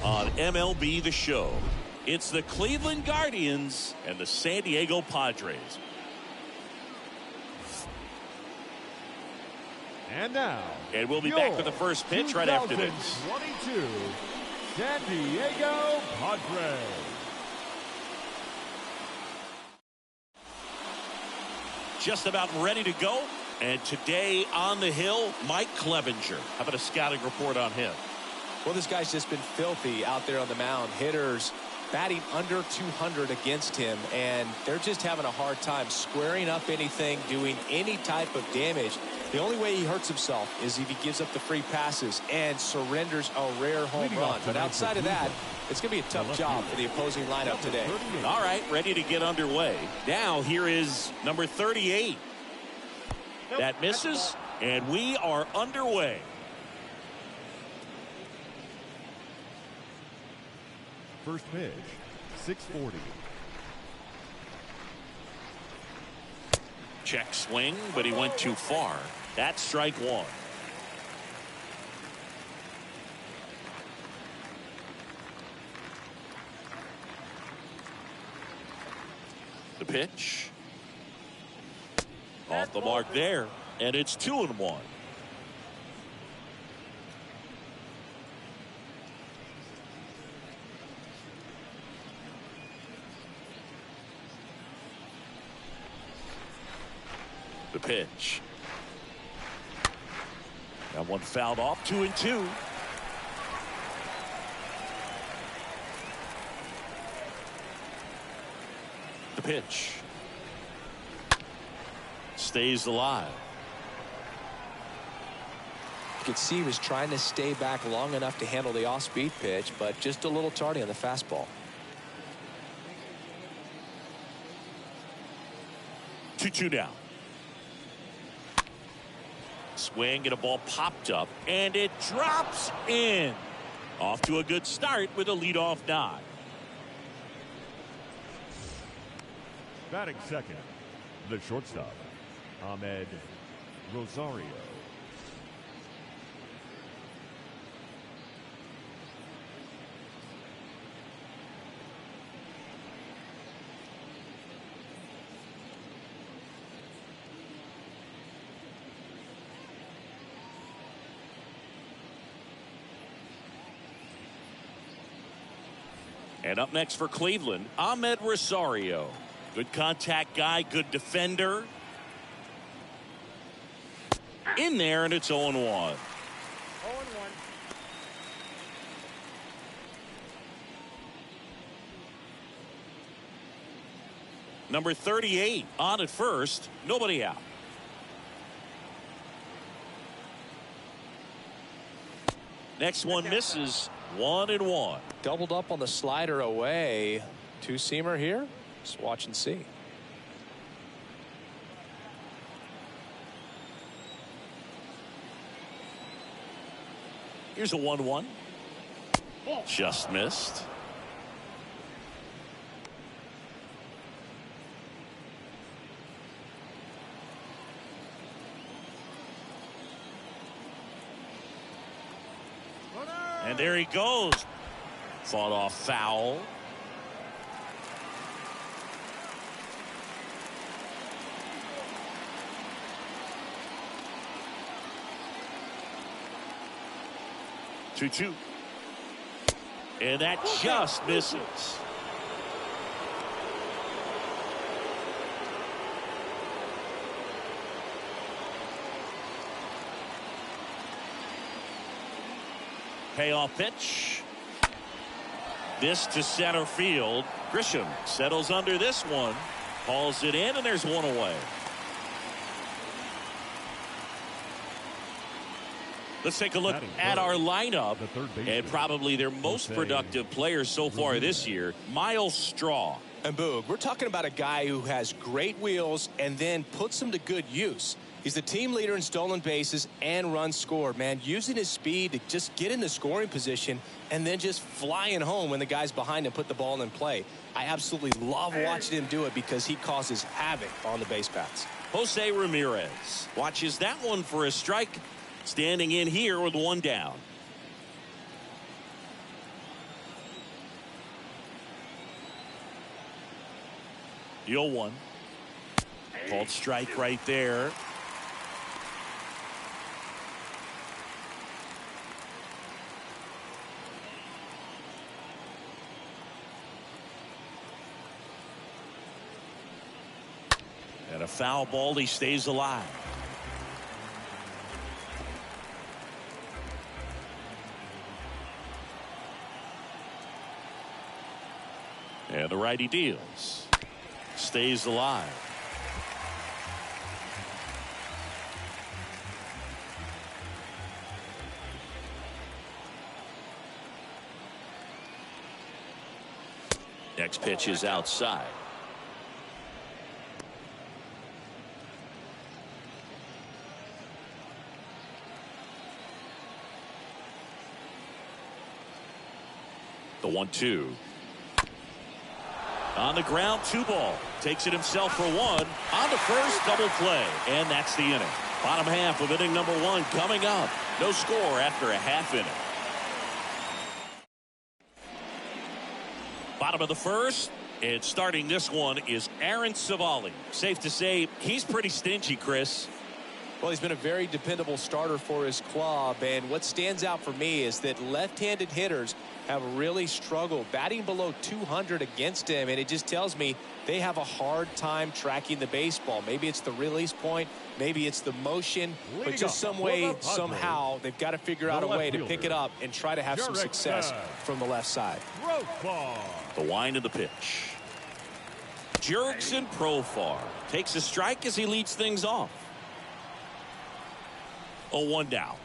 on MLB The Show. It's the Cleveland Guardians and the San Diego Padres. And now, and we'll be back with the first pitch right after this. 2022 San Diego Padres. Just about ready to go. And today on the hill, Mike Clevenger. How about a scouting report on him? Well, this guy's just been filthy out there on the mound. Hitters batting under 200 against him, and they're just having a hard time squaring up anything, doing any type of damage. The only way he hurts himself is if he gives up the free passes and surrenders a rare home run. But outside of that, it's going to be a tough job for the opposing lineup today. All right, ready to get underway. Now here is number 38. That misses, and we are underway. First pitch, 640. Check swing, but he went too far. That's strike one. The pitch. Off the mark there, and it's 2-1. The pitch. That one fouled off. 2-2. The pitch. Stays alive. You could see he was trying to stay back long enough to handle the off-speed pitch, but just a little tardy on the fastball. 2-2 now. Swing and a ball popped up, and it drops in. Off to a good start with a leadoff nod. Batting second, the shortstop, Ahmed Rosario. And up next for Cleveland, Ahmed Rosario. Good contact guy, good defender. In there, and it's 0-1. 0-1. Number 38 on at first, nobody out. Next one misses. 1-1. Doubled up on the slider away. Two-seamer here. Just watch and see. Here's a 1-1. Just missed. And there he goes. Fought off foul. Two. And that just misses. Payoff pitch. This to center field. Grisham settles under this one. Hauls it in, and there's one away. Let's take a look at our lineup, and probably their most productive player so far this year, Miles Straw. And Boog, we're talking about a guy who has great wheels and then puts them to good use. He's the team leader in stolen bases and runs scored, man. Using his speed to just get in the scoring position and then just flying home when the guys behind him put the ball in play. I absolutely love watching him do it because he causes havoc on the base paths. Jose Ramirez watches that one for a strike. Standing in here with one down. The 0-1. Called strike right there. And a foul ball. He stays alive. And the righty deals. Stays alive. Next pitch is outside. The 1-2. On the ground, 2 ball. Takes it himself for 1. On to first, double play. And that's the inning. Bottom half of inning number 1 coming up. No score after a half inning. Bottom of the first. And starting this one is Aaron Civale. Safe to say he's pretty stingy, Chris. Well, he's been a very dependable starter for his club, and what stands out for me is that left-handed hitters have really struggled batting below 200 against him, and it just tells me they have a hard time tracking the baseball. Maybe it's the release point, maybe it's the motion, but just some way, somehow, they've got to figure out a way to pick it up and try to have some success from the left side. The wind of the pitch. Jurickson Profar takes a strike as he leads things off. 0-1 down.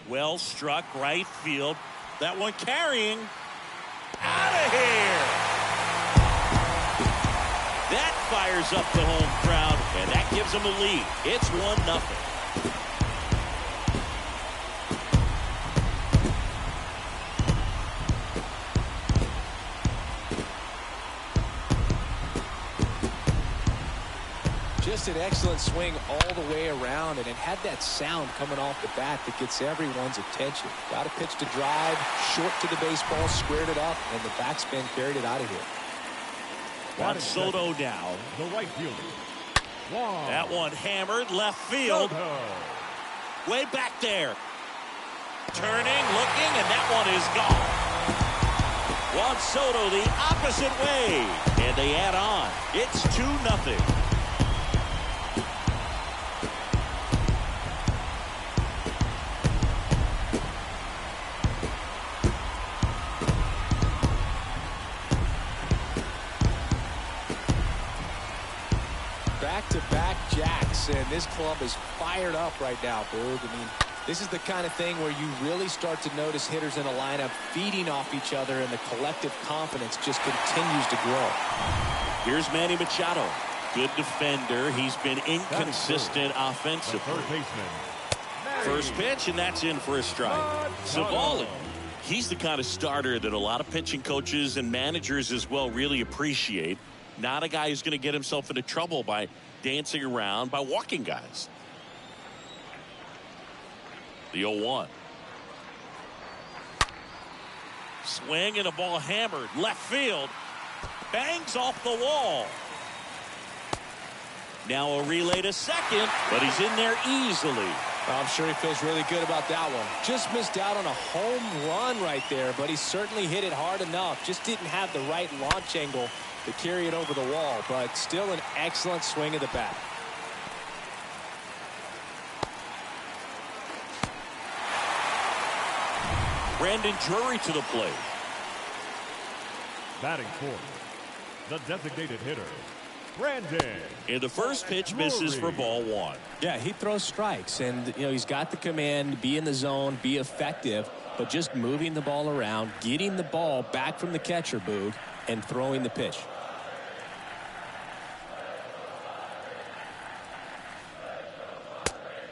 Well struck right field. That one carrying. Out of here. That fires up the home crowd, and that gives them a lead. It's 1-0. Just an excellent swing all the way around, and it had that sound coming off the bat that gets everyone's attention. Got a pitch to drive, short to the baseball, squared it up, and the backspin carried it out of here. Juan Soto now. The right fielder. That one hammered left field. Way back there. Turning, looking, and that one is gone. Juan Soto the opposite way, and they add on. It's 2-0. Back-to-back jacks, and this club is fired up right now, Boog. I mean, this is the kind of thing where you really start to notice hitters in a lineup feeding off each other, and the collective confidence just continues to grow. Here's Manny Machado. Good defender. He's been inconsistent offensively. First pitch, and that's in for a strike. Civale. He's the kind of starter that a lot of pitching coaches and managers as well really appreciate. Not a guy who's going to get himself into trouble by dancing around, by walking guys. The 0-1. Swing and a ball hammered left field. Bangs off the wall. Now a relay to second, but he's in there easily. I'm sure he feels really good about that one. Just missed out on a home run right there, but he certainly hit it hard enough. Just didn't have the right launch angle to carry it over the wall, but still an excellent swing of the bat. Brandon Drury to the plate. Batting fourth, the designated hitter, Brandon. And the first pitch misses for ball 1. Yeah, he throws strikes, and you know he's got the command, be in the zone, be effective, but just moving the ball around, getting the ball back from the catcher, Boog, and throwing the pitch.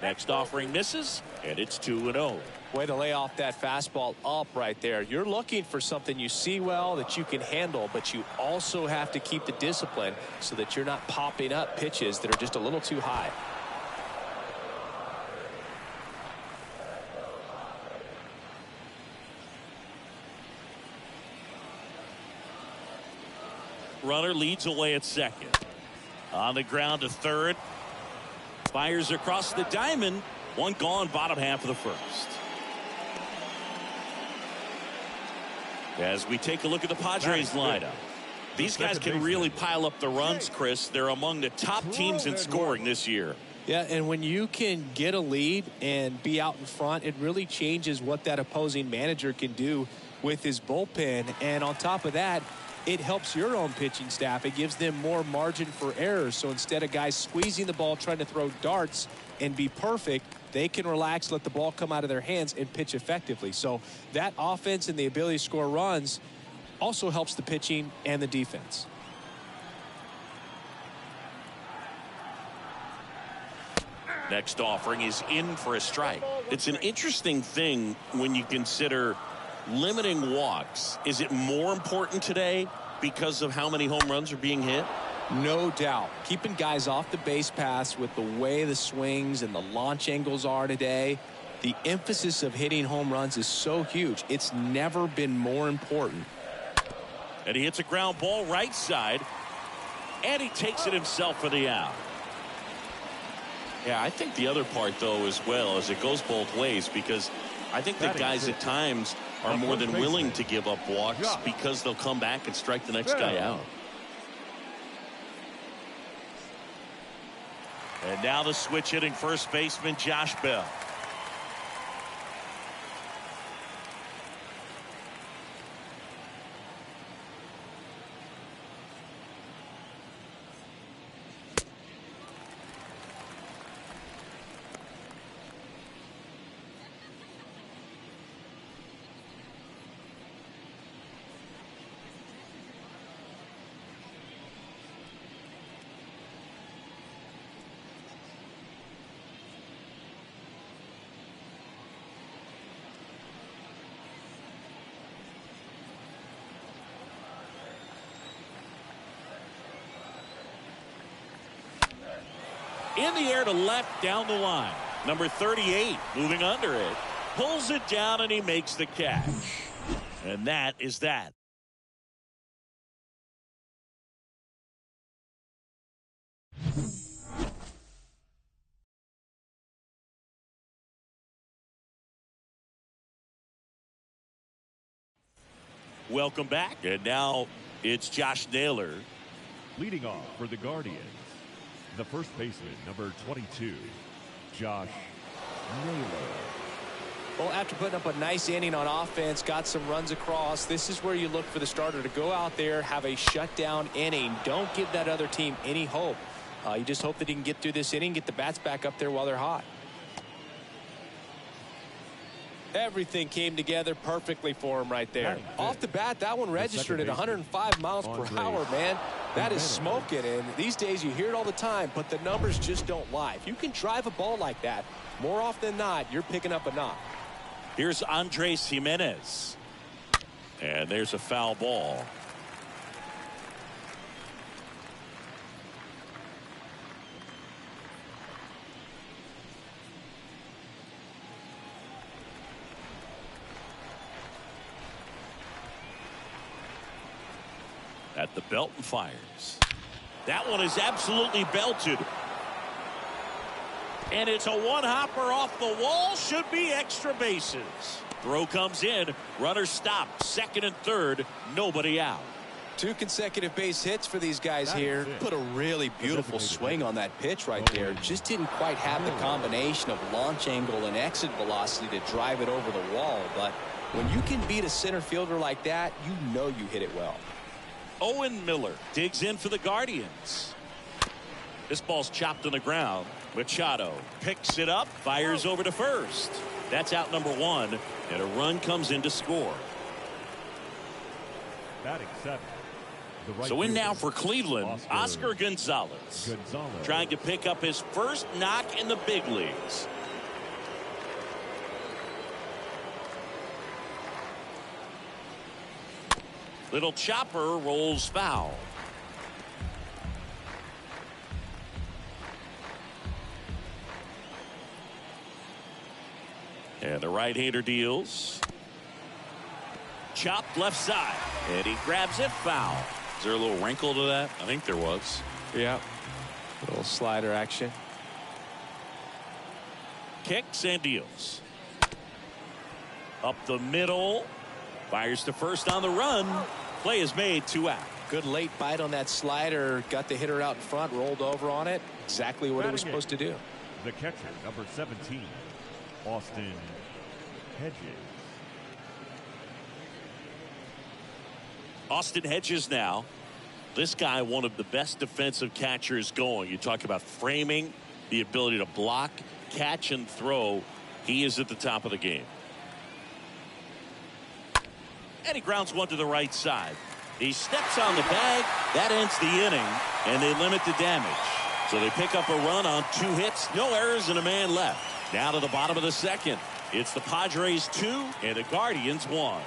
Next offering misses, and it's 2-0. Way to lay off that fastball up right there. You're looking for something you see well that you can handle, but you also have to keep the discipline so that you're not popping up pitches that are just a little too high. runner leads away at second. On the ground to third. Fires across the diamond. One gone, bottom half of the first. As we take a look at the Padres lineup. These guys can really pile up the runs, Chris. They're among the top teams in scoring this year. Yeah, and when you can get a lead and be out in front, it really changes what that opposing manager can do with his bullpen. And on top of that, it helps your own pitching staff. It gives them more margin for errors. So instead of guys squeezing the ball, trying to throw darts and be perfect, they can relax, let the ball come out of their hands, and pitch effectively. So that offense and the ability to score runs also helps the pitching and the defense. Next offering is in for a strike. It's an interesting thing when you consider limiting walks. Is it more important today because of how many home runs are being hit? No doubt. Keeping guys off the base paths with the way the swings and the launch angles are today, the emphasis of hitting home runs is so huge. It's never been more important. And he hits a ground ball right side, and he takes it himself for the out. Yeah, I think the other part, though, as well, is it goes both ways, because I think that guys at times are more than willing to give up walks because they'll come back and strike the next guy out. And now the switch hitting first baseman Josh Bell. In the air to left down the line. Number 38 moving under it. Pulls it down and he makes the catch. And that is that. Welcome back. And now it's Josh Naylor. Leading off for the Guardians, the first baseman, number 22, Josh Naylor. Well, after putting up a nice inning on offense, got some runs across, this is where you look for the starter to go out there, have a shutdown inning. Don't give that other team any hope. You just hope that he can get through this inning, get the bats back up there while they're hot. Everything came together perfectly for him right there. Off the bat, that one registered at 105 miles per hour, man. That is smoking, and these days you hear it all the time, but the numbers just don't lie. If you can drive a ball like that, more often than not, you're picking up a knock. Here's Andres Jimenez. And there's a foul ball. At the belt and fires. That one is absolutely belted. And it's a one-hopper off the wall. Should be extra bases. Throw comes in. Runner stopped. Second and third. Nobody out. 2 consecutive base hits for these guys here. Put a really beautiful swing on that pitch right there. Just didn't quite have the combination of launch angle and exit velocity to drive it over the wall. But when you can beat a center fielder like that, you know you hit it well. Owen Miller digs in for the Guardians. This ball's chopped on the ground. Machado picks it up, fires over to first. That's out number 1, and a run comes in to score. Batting 7. So in now for Cleveland, Oscar Gonzalez. Trying to pick up his first knock in the big leagues. Little chopper rolls foul. And the right-hander deals. Chopped left side. And he grabs it foul. Is there a little wrinkle to that? I think there was. Yeah. A little slider action. Kicks and deals. Up the middle. Fires to first on the run. Play is made, 2 out. Good late bite on that slider. Got the hitter out in front, rolled over on it. Exactly what it was supposed to do. The catcher, number 17, Austin Hedges. Austin Hedges now. This guy, one of the best defensive catchers going. You talk about framing, the ability to block, catch, and throw. He is at the top of the game. And he grounds one to the right side. He steps on the bag. That ends the inning, and they limit the damage. So they pick up a run on 2 hits, no errors, and a man left. Now to the bottom of the second. It's the Padres 2 and the Guardians 1.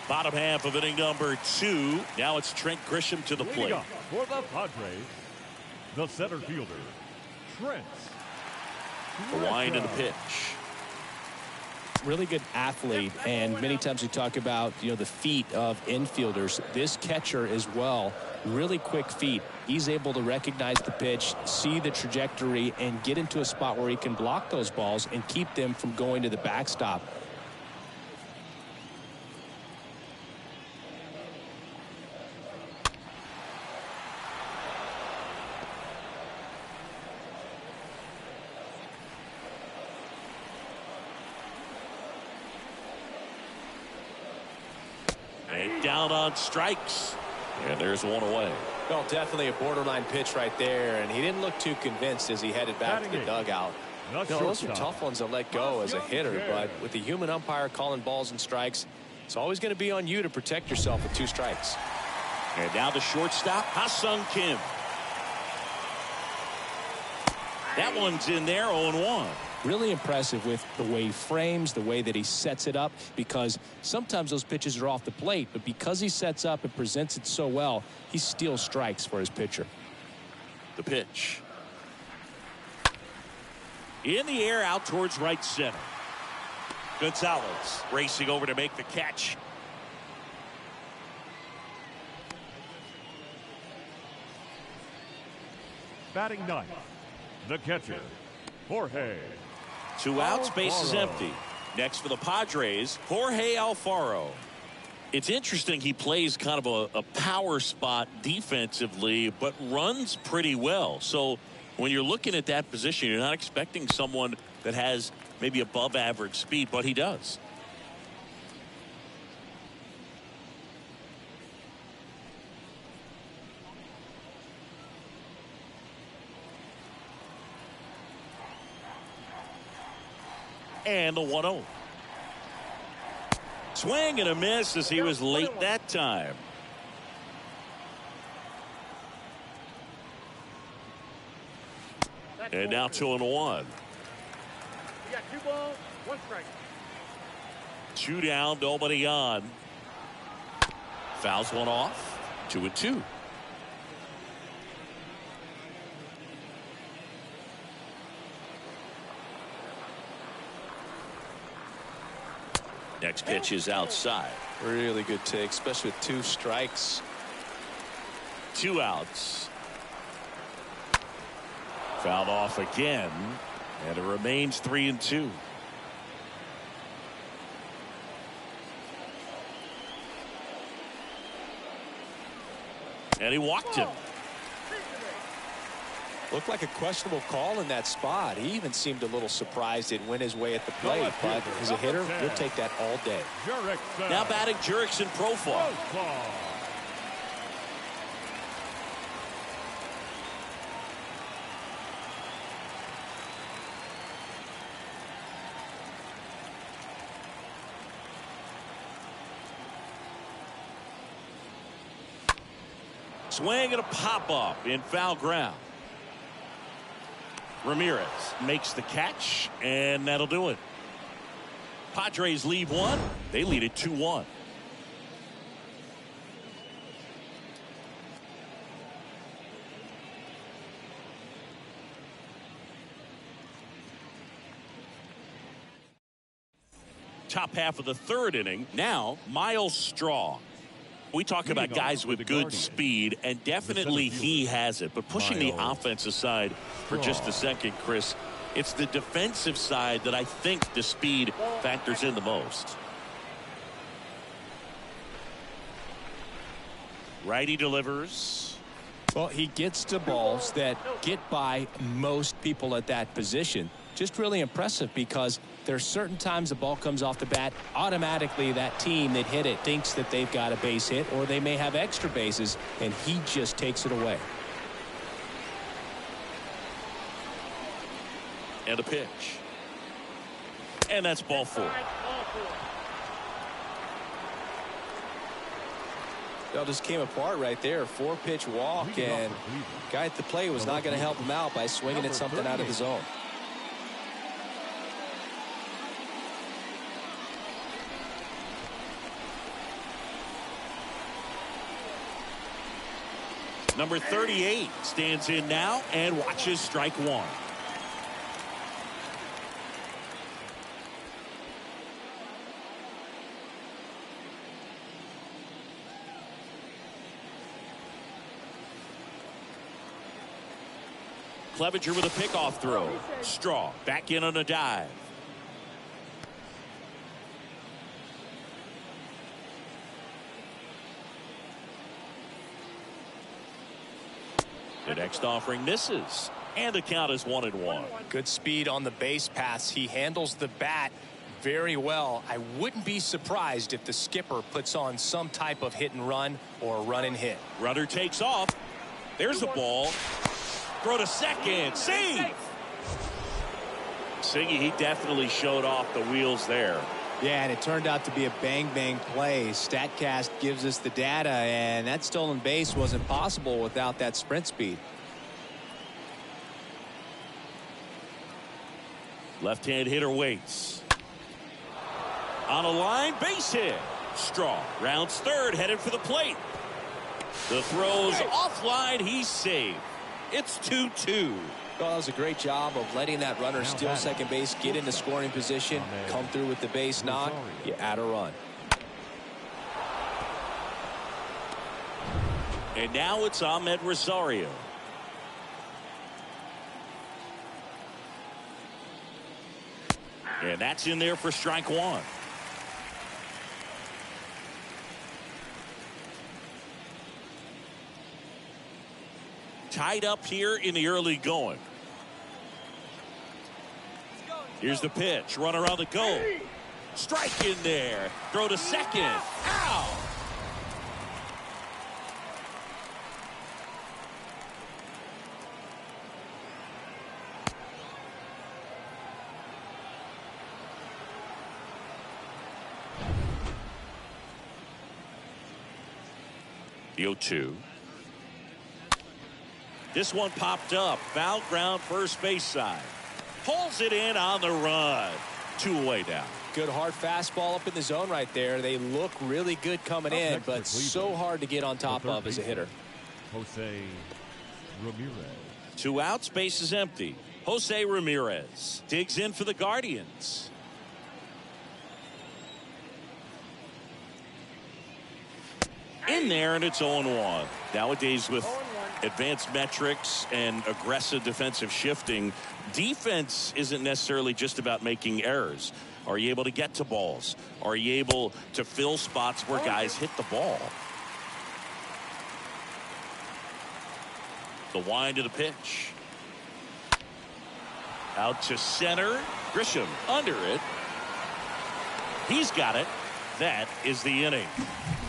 Bottom half of inning number 2. Now it's Trent Grisham to the plate. For the Padres, the center fielder, Trent. The wind and the pitch. Really good athlete, and many times we talk about, the feet of infielders. This catcher as well, really quick feet. He's able to recognize the pitch, see the trajectory, and get into a spot where he can block those balls and keep them from going to the backstop. Down on strikes, and there's one away. Well, definitely a borderline pitch right there, and he didn't look too convinced as he headed back to the dugout. Those are tough ones to let go as a hitter, but with the human umpire calling balls and strikes, it's always going to be on you to protect yourself with 2 strikes. And now the shortstop, Ha-Sung Kim. That one's in there, 0-1. Really impressive with the way he frames, the way that he sets it up, because sometimes those pitches are off the plate, but because he sets up and presents it so well, he steals strikes for his pitcher. The pitch. In the air, out towards right center. Gonzalez racing over to make the catch. Batting ninth, the catcher, Jorge. 2 outs, base is empty. Next for the Padres, Jorge Alfaro. It's interesting, he plays kind of a power spot defensively, but runs pretty well. So when you're looking at that position, you're not expecting someone that has maybe above average speed, but he does. And the 1-0. Swing and a miss as he was late that time. And now 2-1. You got 2 balls, 1 strike. 2 down, nobody on. Fouls one off. 2-2. Next pitch is outside. Really good take, especially with 2 strikes. 2 outs. Fouled off again, and it remains 3-2. And he walked him. Looked like a questionable call in that spot. He even seemed a little surprised it went his way at the plate, but as a hitter, we'll take that all day. Now batting Jurickson Profar. Swing and a pop-up in foul ground. Ramirez makes the catch, and that'll do it. Padres leave 1. They lead it 2-1. top half of the third inning. Now, Miles Straw. We talk about guys with good speed, and definitely he has it. But pushing the offense aside for just a second, Chris, it's the defensive side that I think the speed factors in the most. Righty delivers. Well, he gets to balls that get by most people at that position. Just really impressive because there's certain times the ball comes off the bat, automatically that team that hit it thinks that they've got a base hit, or they may have extra bases, and he just takes it away. And a pitch. And that's ball 4. It all just came apart right there. 4-pitch walk, and guy at the plate was not going to help him out by swinging at something out of the zone. Number 38 stands in now and watches strike 1. Clevenger with a pickoff throw. Straw back in on a dive. The next offering misses, and the count is 1-1. Good speed on the base pass. He handles the bat very well. I wouldn't be surprised if the skipper puts on some type of hit and run or run and hit. Runner takes off. There's a ball. Throw to second. Save! Siggy, he definitely showed off the wheels there. Yeah, and it turned out to be a bang-bang play. StatCast gives us the data, and that stolen base wasn't possible without that sprint speed. Left-hand hitter waits. On a line, base hit. Straw rounds third, headed for the plate. The throw's offline, he's saved. It's 2-2. Well, that was a great job of letting that runner steal second base, get into scoring position, come through with the base knock, you add a run. And now it's Ahmed Rosario. And that's in there for strike 1. Tied up here in the early going. Here's the pitch. Runner on the go. Strike in there. Throw to second. Ow! The 0-2. This one popped up. Foul ground, first base side. Pulls it in on the run. 2 away down. Good hard fastball up in the zone right there. They look really good coming in, but so hard to get on top of as a hitter. Jose Ramirez. 2 outs, base is empty. Jose Ramirez digs in for the Guardians. In there, and it's 0-1. Nowadays, with advanced metrics and aggressive defensive shifting, defense isn't necessarily just about making errors. Are you able to get to balls? Are you able to fill spots where guys hit the ball? The wind of the pitch. Out to center. Grisham under it. He's got it. That is the inning.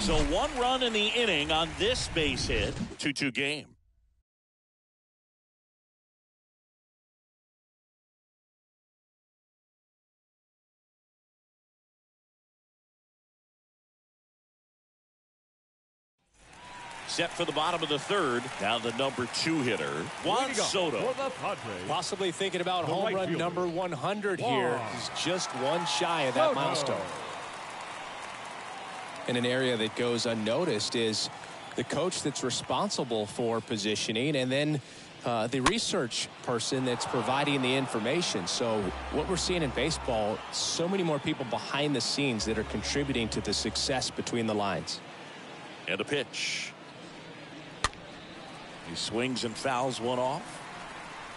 So 1 run in the inning on this base hit. 2-2 game. Set for the bottom of the third. Now the number 2 hitter, Juan Soto. Possibly thinking about home run number 100 here. He's just 1 shy of that milestone. And an area that goes unnoticed is the coach that's responsible for positioning, and then the research person that's providing the information. So what we're seeing in baseball, so many more people behind the scenes that are contributing to the success between the lines. And a pitch. He swings and fouls one off.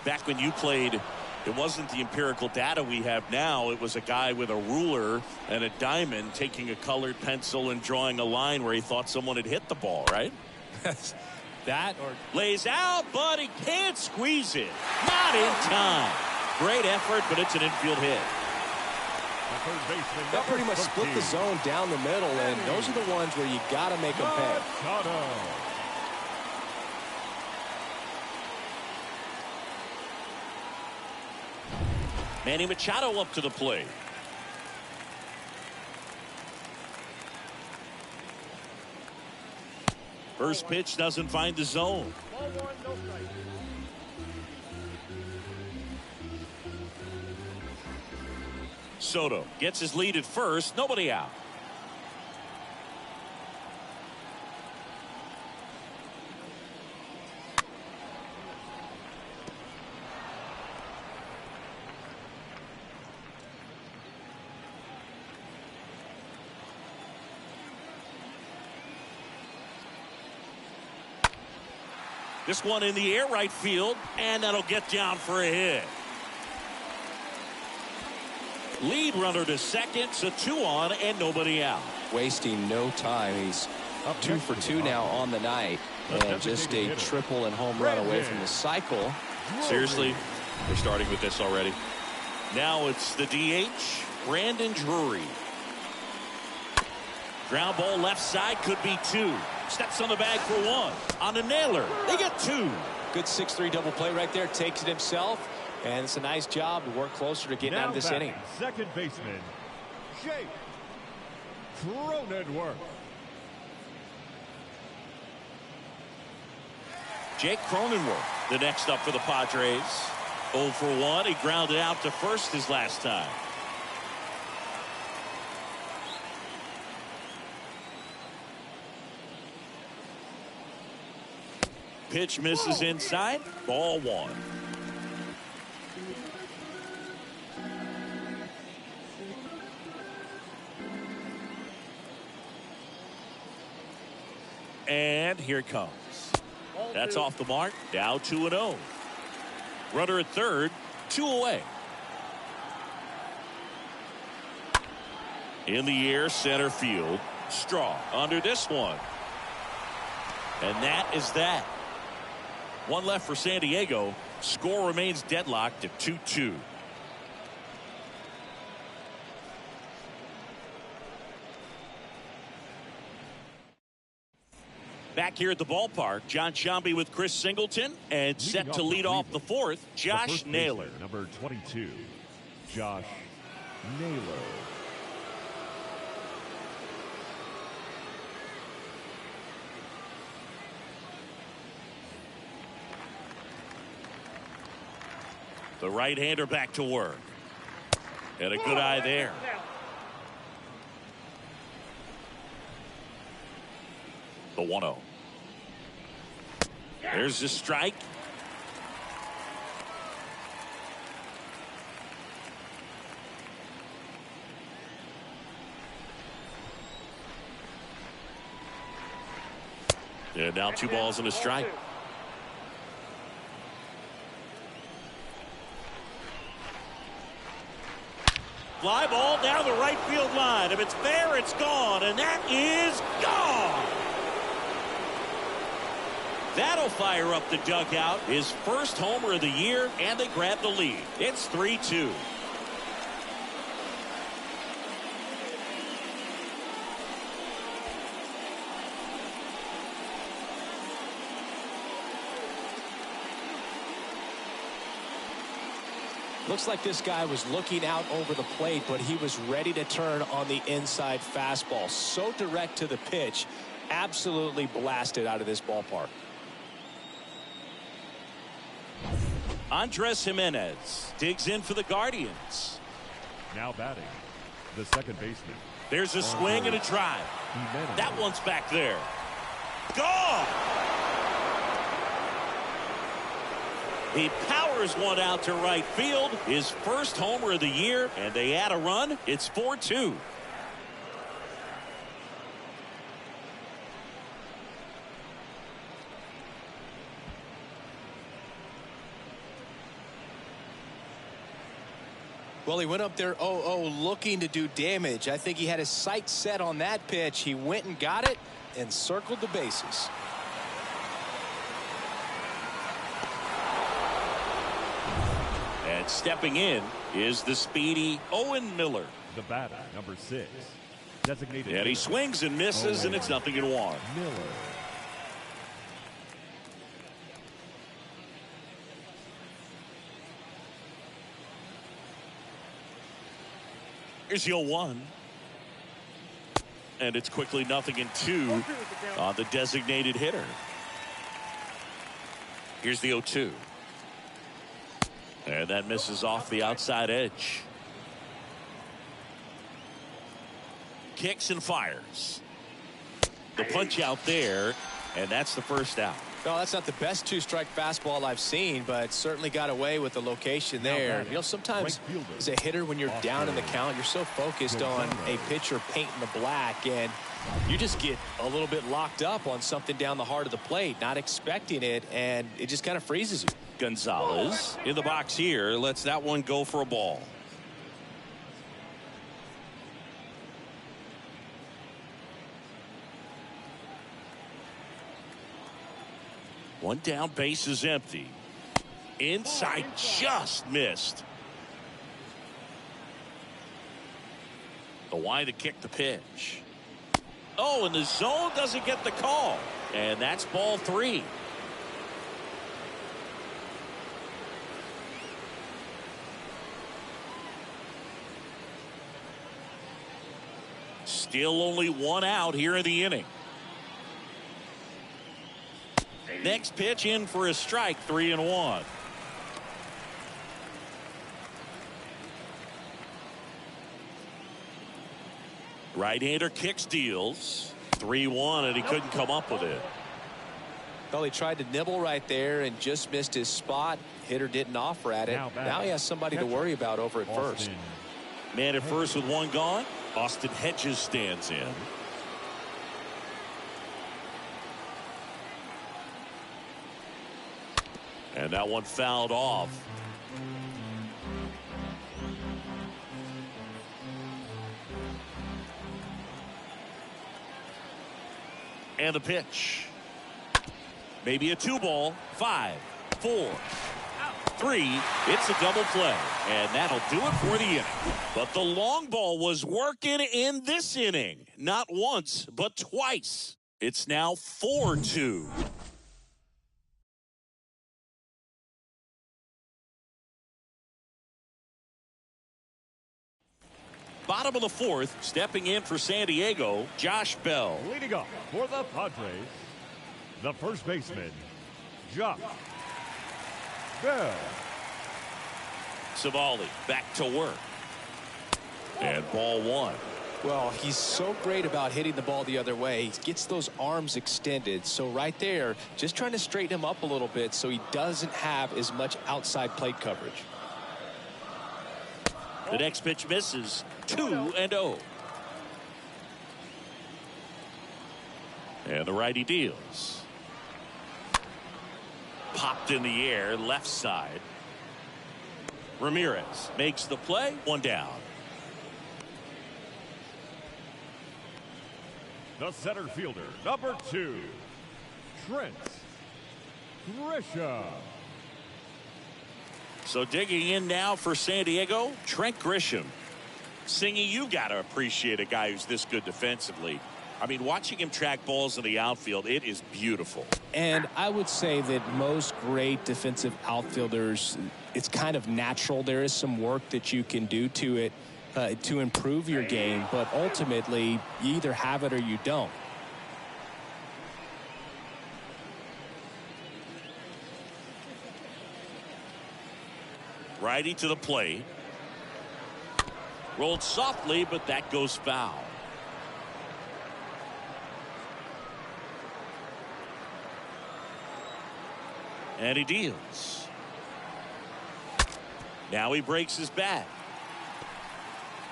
Back when you played, it wasn't the empirical data we have now. It was a guy with a ruler and a diamond taking a colored pencil and drawing a line where he thought someone had hit the ball, right? That or lays out, but he can't squeeze it. Not in time. Great effort, but it's an infield hit. That pretty much split the zone down the middle, and those are the ones where you got to make them pay. Manny Machado up to the plate. First pitch doesn't find the zone. Ball one, no strike. Soto gets his lead at first. Nobody out. This one in the air, right field, and that'll get down for a hit. Lead runner to second, so 2 on and nobody out. Wasting no time. He's 2 for 2 now on the night, and just a triple and home run away from the cycle. Seriously, we're starting with this already. Now it's the DH, Brandon Drury. Ground ball left side, could be 2. Steps on the bag for 1. On a nailer, they get 2. Good 6-3 double play right there. Takes it himself, and it's a nice job to work closer to getting out of this inning. Second baseman, Jake Cronenworth. Jake Cronenworth, the next up for the Padres. 0 for 1. He grounded out to first his last time. Pitch misses inside. Ball 1. And here it comes. That's off the mark. Now 2-0. Runner at third. 2 away. In the air, center field. Straw under this one. And that is that. 1 left for San Diego. Score remains deadlocked at 2-2. Back here at the ballpark, John Sciambi with Chris Singleton, and set to lead off the 4th, Josh Naylor. Number 22, Josh Naylor. The right-hander back to work. And a good eye there. The 1-0. There's the strike. And now 2 balls and a strike. Fly ball down the right field line. If it's there, it's gone. And that is gone. That'll fire up the dugout. His first homer of the year, and they grab the lead. It's 3-2. Looks like this guy was looking out over the plate, but he was ready to turn on the inside fastball. So direct to the pitch. Absolutely blasted out of this ballpark. Andres Jimenez digs in for the Guardians. Now batting, the second baseman. There's a swing and a drive. That one's back there. Gone! He powers one out to right field. His first homer of the year, and they add a run. It's 4-2. Well, he went up there 0-0 looking to do damage. I think he had his sights set on that pitch. He went and got it and circled the bases. And stepping in is the speedy Owen Miller. The batter, number 6. Designated. And he swings and misses, and it's 0-1. Miller. Here's the 0-1. And it's quickly 0-2 on the designated hitter. Here's the 0-2. And that misses off the outside edge. Kicks and fires. The punch out there, and that's the first out. No, that's not the best two-strike fastball I've seen, but certainly got away with the location there. You know, sometimes as a hitter, when you're down in the count, you're so focused on a pitcher painting the black, and you just get a little bit locked up on something down the heart of the plate, not expecting it, and it just kind of freezes you. Gonzalez in the box here lets that one go for a ball. One down, base is empty. Inside, just missed. The wide to kick the pitch. Oh, and the zone doesn't get the call. And that's ball 3. Still only 1 out here in the inning. Next pitch in for a strike, 3-1. Right-hander kicks, deals. 3-1, and he couldn't come up with it. Well, he tried to nibble right there and just missed his spot. Hitter didn't offer at it. Now he has somebody to worry about over at first. Man at first with 1 gone. Austin Hedges stands in. And that one fouled off. And the pitch. Maybe a 2-ball. 5, 4, 3. It's a double play. And that'll do it for the inning. But the long ball was working in this inning. Not once, but twice. It's now 4-2. Bottom of the 4th, stepping in for San Diego, Josh Bell. Leading off for the Padres, the first baseman, Josh Bell. Savali back to work. And ball 1. Well, he's so great about hitting the ball the other way. He gets those arms extended. So right there, just trying to straighten him up a little bit so he doesn't have as much outside plate coverage. The next pitch misses. 2-0. And the righty deals. Popped in the air, left side. Ramirez makes the play. 1 down. The center fielder, number 2, Trent Grisham. So digging in now for San Diego, Trent Grisham. Singy, you got to appreciate a guy who's this good defensively. I mean, watching him track balls in the outfield, it is beautiful. And I would say that most great defensive outfielders, it's kind of natural. There is some work that you can do to it to improve your game, but ultimately you either have it or you don't. Righty to the plate. Rolled softly, but that goes foul. And he deals. Now he breaks his bat.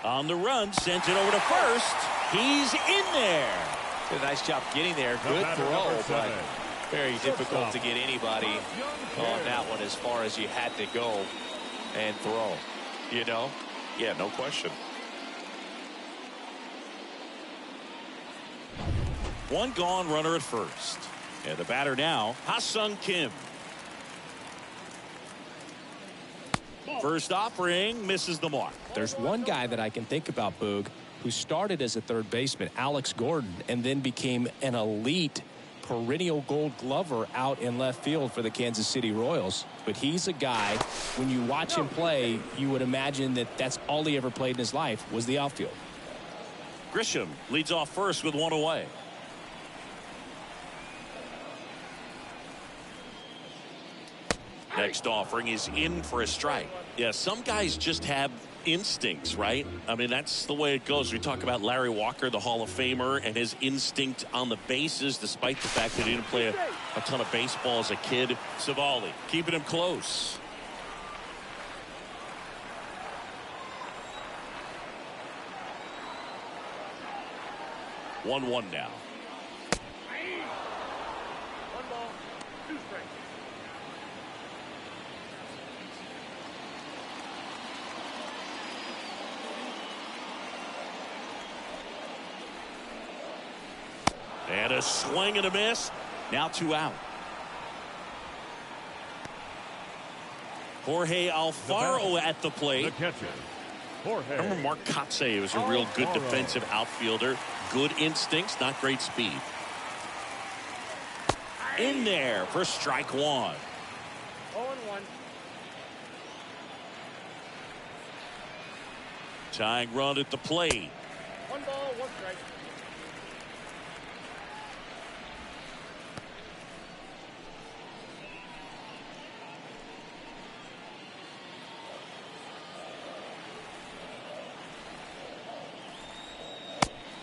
On the run, sent it over to first. He's in there. Did a nice job getting there. Good throw, but very difficult to get anybody on that one as far as you had to go and throw. You know? Yeah, no question. One gone, runner at first. And the batter now, Ha-Sung Kim. First offering, misses the mark. There's one guy that I can think about, Boog, who started as a third baseman, Alex Gordon, and then became an elite perennial gold glover out in left field for the Kansas City Royals. But he's a guy, when you watch him play, you would imagine that that's all he ever played in his life was the outfield. Grisham leads off first with one away. Next offering is in for a strike. Yeah, some guys just have instincts, right? I mean, that's the way it goes. We talk about Larry Walker, the Hall of Famer, and his instinct on the bases, despite the fact that he didn't play a ton of baseball as a kid. Savali keeping him close. One now. 1 ball, 2 strikes. And a swing and a miss. Now 2 out. Jorge Alfaro at the plate. The catcher, Jorge. Remember Mark Kotsay was a real good defensive outfielder. Good instincts, not great speed. In there for strike 1. 0-1. Tying run at the plate. 1 ball, 1 strike.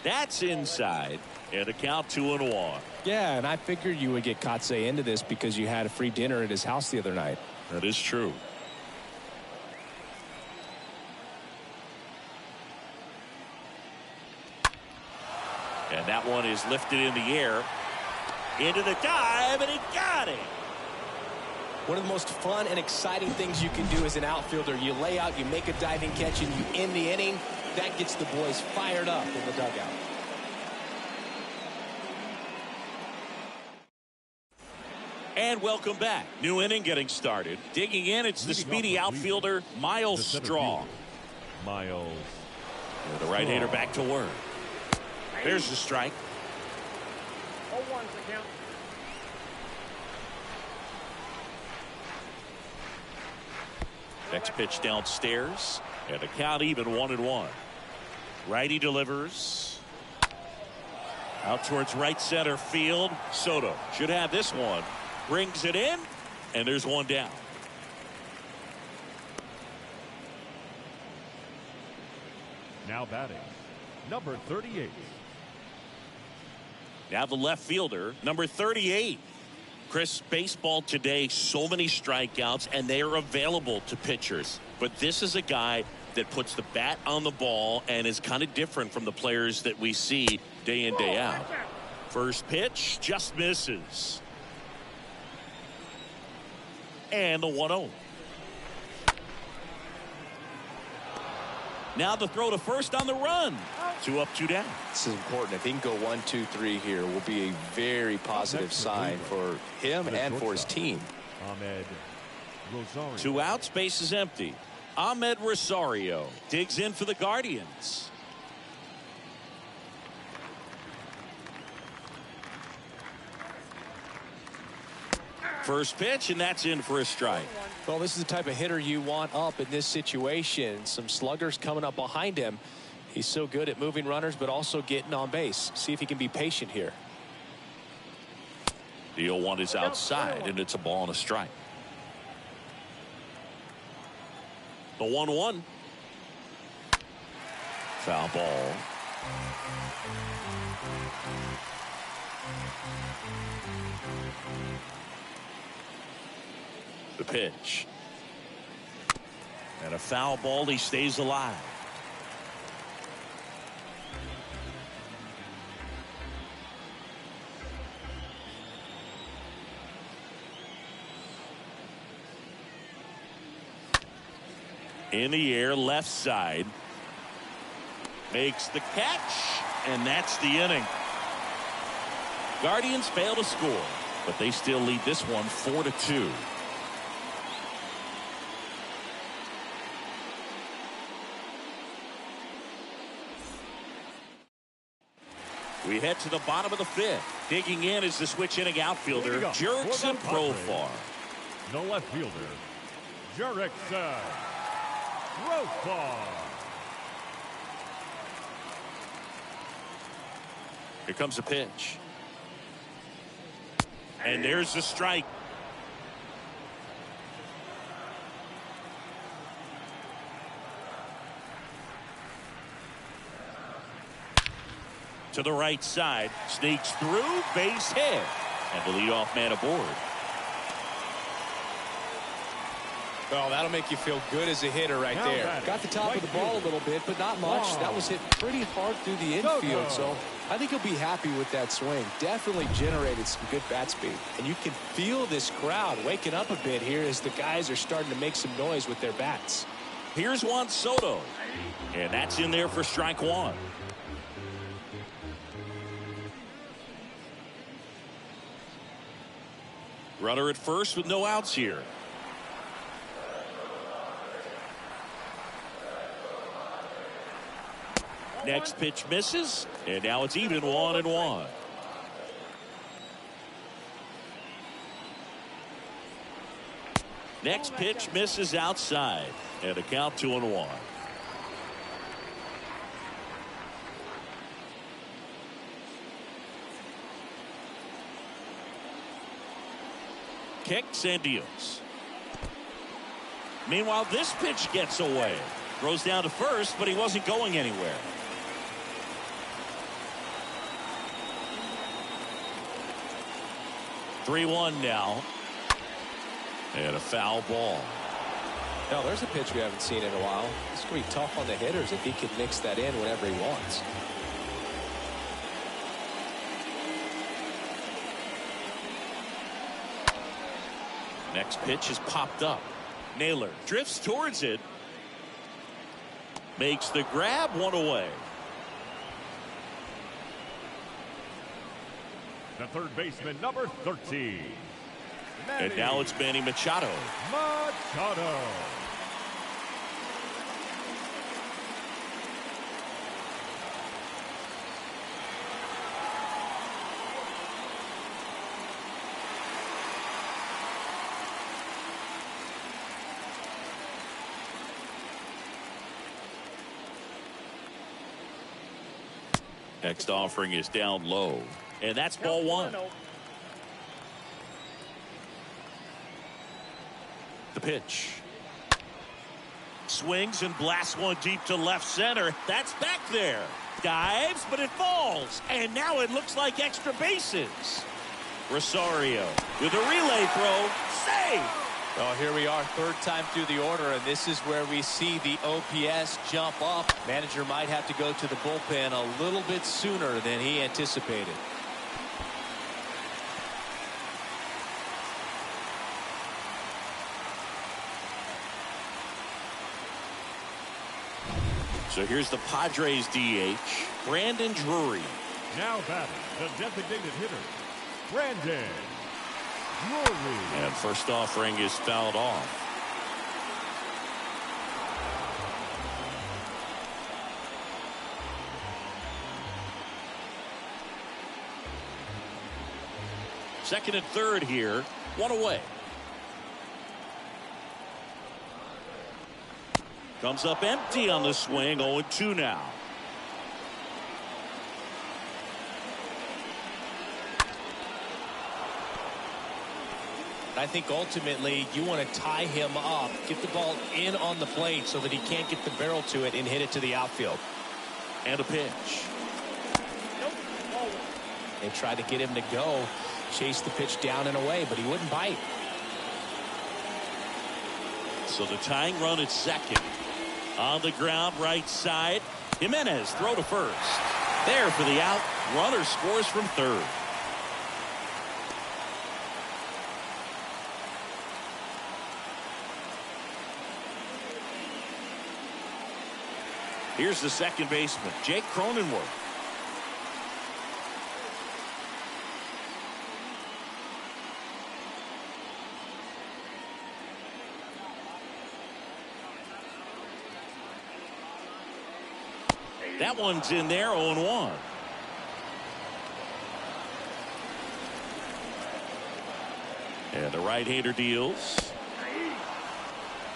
That's inside. And a count 2-1. Yeah, and I figured you would get Kotsay into this because you had a free dinner at his house the other night. That is true. And that one is lifted in the air. Into the dive, and he got it. One of the most fun and exciting things you can do as an outfielder, you lay out, you make a diving catch, and you end the inning. That gets the boys fired up in the dugout. And welcome back. New inning getting started. Digging in, it's the speedy outfielder, Miles Strong. Miles. And the right-hander back to work. There's the strike. 0-1 to count. Next pitch downstairs. And the count even 1-1. Righty delivers. Out towards right center field. Soto should have this one. Brings it in. And there's one down. Now batting, number 38. Now the left fielder, number 38. Chris, baseball today, so many strikeouts, and they are available to pitchers. But this is a guy that puts the bat on the ball and is kind of different from the players that we see day in, day out. First pitch just misses. And the 1-0. Now the throw to first on the run. 2 up, 2 down. This is important. If he can go 1, 2, 3 here, will be a very positive sign for him and for his team. Ahmed Rosario. 2 outs, base is empty. Ahmed Rosario digs in for the Guardians. First pitch, and that's in for a strike. Well, this is the type of hitter you want up in this situation. Some sluggers coming up behind him. He's so good at moving runners, but also getting on base. See if he can be patient here. The 0-1 is outside, and it's a ball and a strike. The 1-1. Foul ball. The pitch. And a foul ball. He stays alive. In the air, left side. Makes the catch, and that's the inning. Guardians fail to score, but they still lead this one 4-2. We head to the bottom of the fifth. Digging in is the switch inning outfielder, Jurickson Profar. The left fielder, Jurickson Profar. Here comes a pitch. And there's the strike. To the right side, sneaks through, base hit, and the leadoff man aboard. Well, that'll make you feel good as a hitter right there. Got the top of the ball a little bit, but not much. That was hit pretty hard through the infield, so I think he'll be happy with that swing. Definitely generated some good bat speed. And you can feel this crowd waking up a bit here as the guys are starting to make some noise with their bats. Here's Juan Soto, and that's in there for strike one. Runner at first with no outs here. Next pitch misses, and now it's even 1-1. Next pitch misses outside, and a count 2-1. Kicks and deals. Meanwhile, this pitch gets away. Throws down to first, but he wasn't going anywhere. (3-1) now. And a foul ball. Now, there's a pitch we haven't seen in a while. It's going to be tough on the hitters if he can mix that in whenever he wants. Next pitch is popped up. Naylor drifts towards it. Makes the grab, one away. The third baseman, number 13. And now it's Manny Machado. Machado. Next offering is down low, and that's ball one. The pitch. Swings and blasts one deep to left center. That's back there. Dives, but it falls. And now it looks like extra bases. Rosario with a relay throw. Save! Well, here we are, third time through the order, and this is where we see the OPS jump up. Manager might have to go to the bullpen a little bit sooner than he anticipated. So here's the Padres DH, Brandon Drury. Now batting, the designated hitter, Brandon Drury. And first offering is fouled off. Second and third here, one away. Comes up empty on the swing, 0-2 now. I think ultimately you want to tie him up, get the ball in on the plate so that he can't get the barrel to it and hit it to the outfield. And a pitch. They tried to get him to go, chase the pitch down and away, but he wouldn't bite. So the tying run at second. On the ground, right side. Jimenez throw to first. There for the out. Runner scores from third. Here's the second baseman, Jake Cronenworth. That one's in there, 0-1. And the right-hander deals.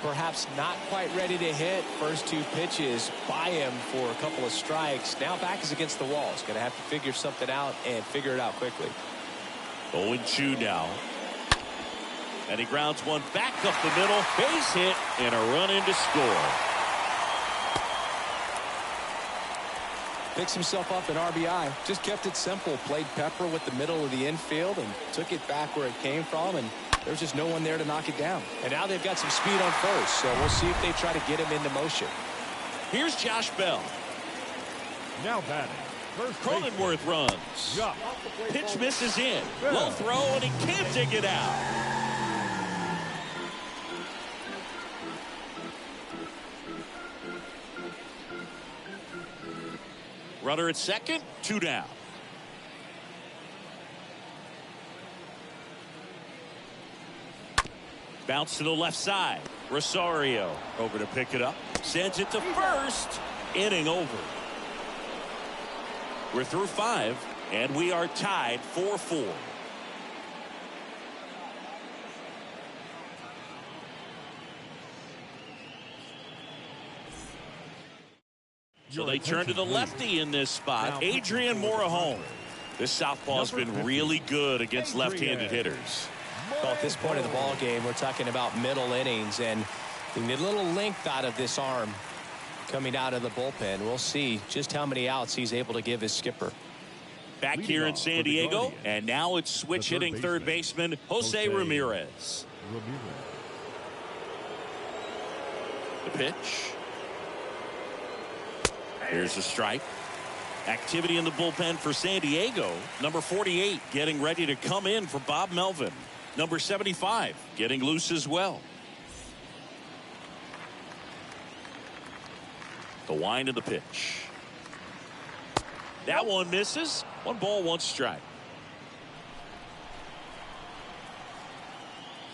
Perhaps not quite ready to hit. First two pitches by him for a couple of strikes. Now back is against the wall. He's going to have to figure something out and figure it out quickly. 0-2 now. And he grounds one back up the middle. Base hit and a run in to score. Picks himself up an RBI. Just kept it simple. Played pepper with the middle of the infield and took it back where it came from. And there's just no one there to knock it down. And now they've got some speed on first. So we'll see if they try to get him into motion. Here's Josh Bell. Now batting. First Cronenworth runs. Josh. Pitch misses in. Low throw and he can't dig it out. Runner at second, 2 down. Bounce to the left side. Rosario over to pick it up. Sends it to first. Inning over. We're through 5, and we are tied 4-4. So they turn to the lefty in this spot, Adrian Morejon. This southpaw's been really good against left-handed hitters. Well, at this point of the ball game, we're talking about middle innings, and they need a little length out of this arm coming out of the bullpen. We'll see just how many outs he's able to give his skipper. Back here in San Diego, and now it's switch hitting third baseman Jose Ramirez. The pitch. Here's a strike. Activity in the bullpen for San Diego. Number 48 getting ready to come in for Bob Melvin. Number 75 getting loose as well. The wind of the pitch. That one misses. 1 ball, 1 strike.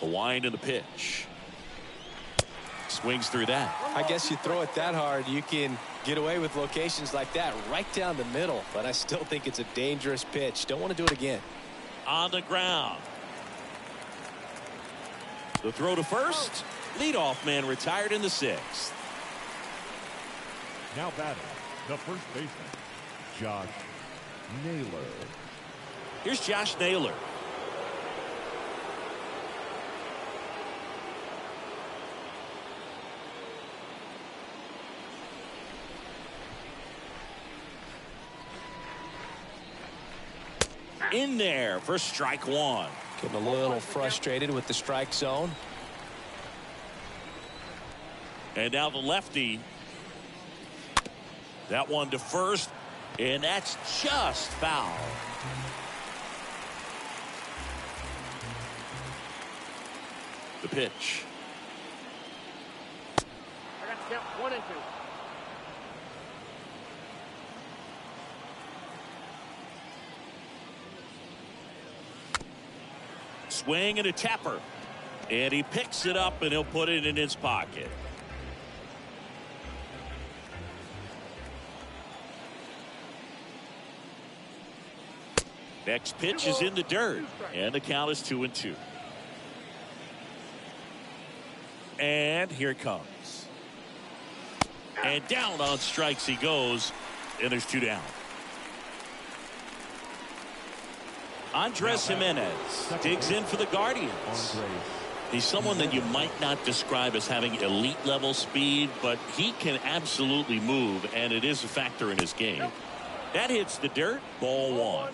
The wind of the pitch. Swings through that. I guess you throw it that hard, you can get away with locations like that right down the middle. But I still think it's a dangerous pitch. Don't want to do it again. On the ground. The throw to first. Leadoff man retired in the 6th. Now batting, the first baseman, Josh Naylor. Here's Josh Naylor. In there for strike 1. Getting a little frustrated with the strike zone. And now the lefty. That one to first, and that's just foul. The pitch. I got to count 1 and 2. Swing and a tapper. And he picks it up and he'll put it in his pocket. Next pitch is in the dirt. And the count is 2-2. And here it comes. And down on strikes he goes. And there's 2 down. Andres Jimenez digs in for the Guardians. He's someone that you might not describe as having elite level speed, but he can absolutely move, and it is a factor in his game. That hits the dirt. Ball 1.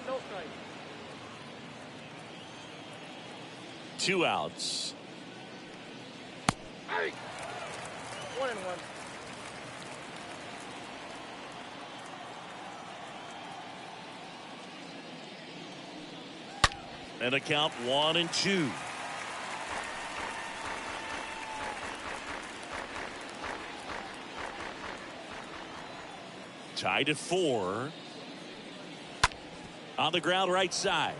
2 outs. 1-1. And a count 1-2. Tied at 4. On the ground right side.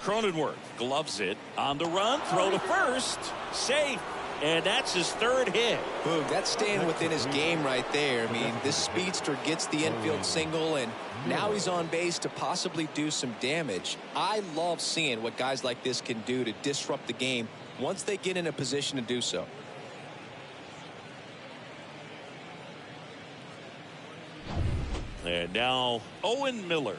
Cronenworth gloves it on the run. Throw to first. Safe. And that's his 3rd hit. Boom, that's staying within his game right there. I mean, this speedster gets the infield single, and now he's on base to possibly do some damage. I love seeing what guys like this can do to disrupt the game once they get in a position to do so. And now Owen Miller.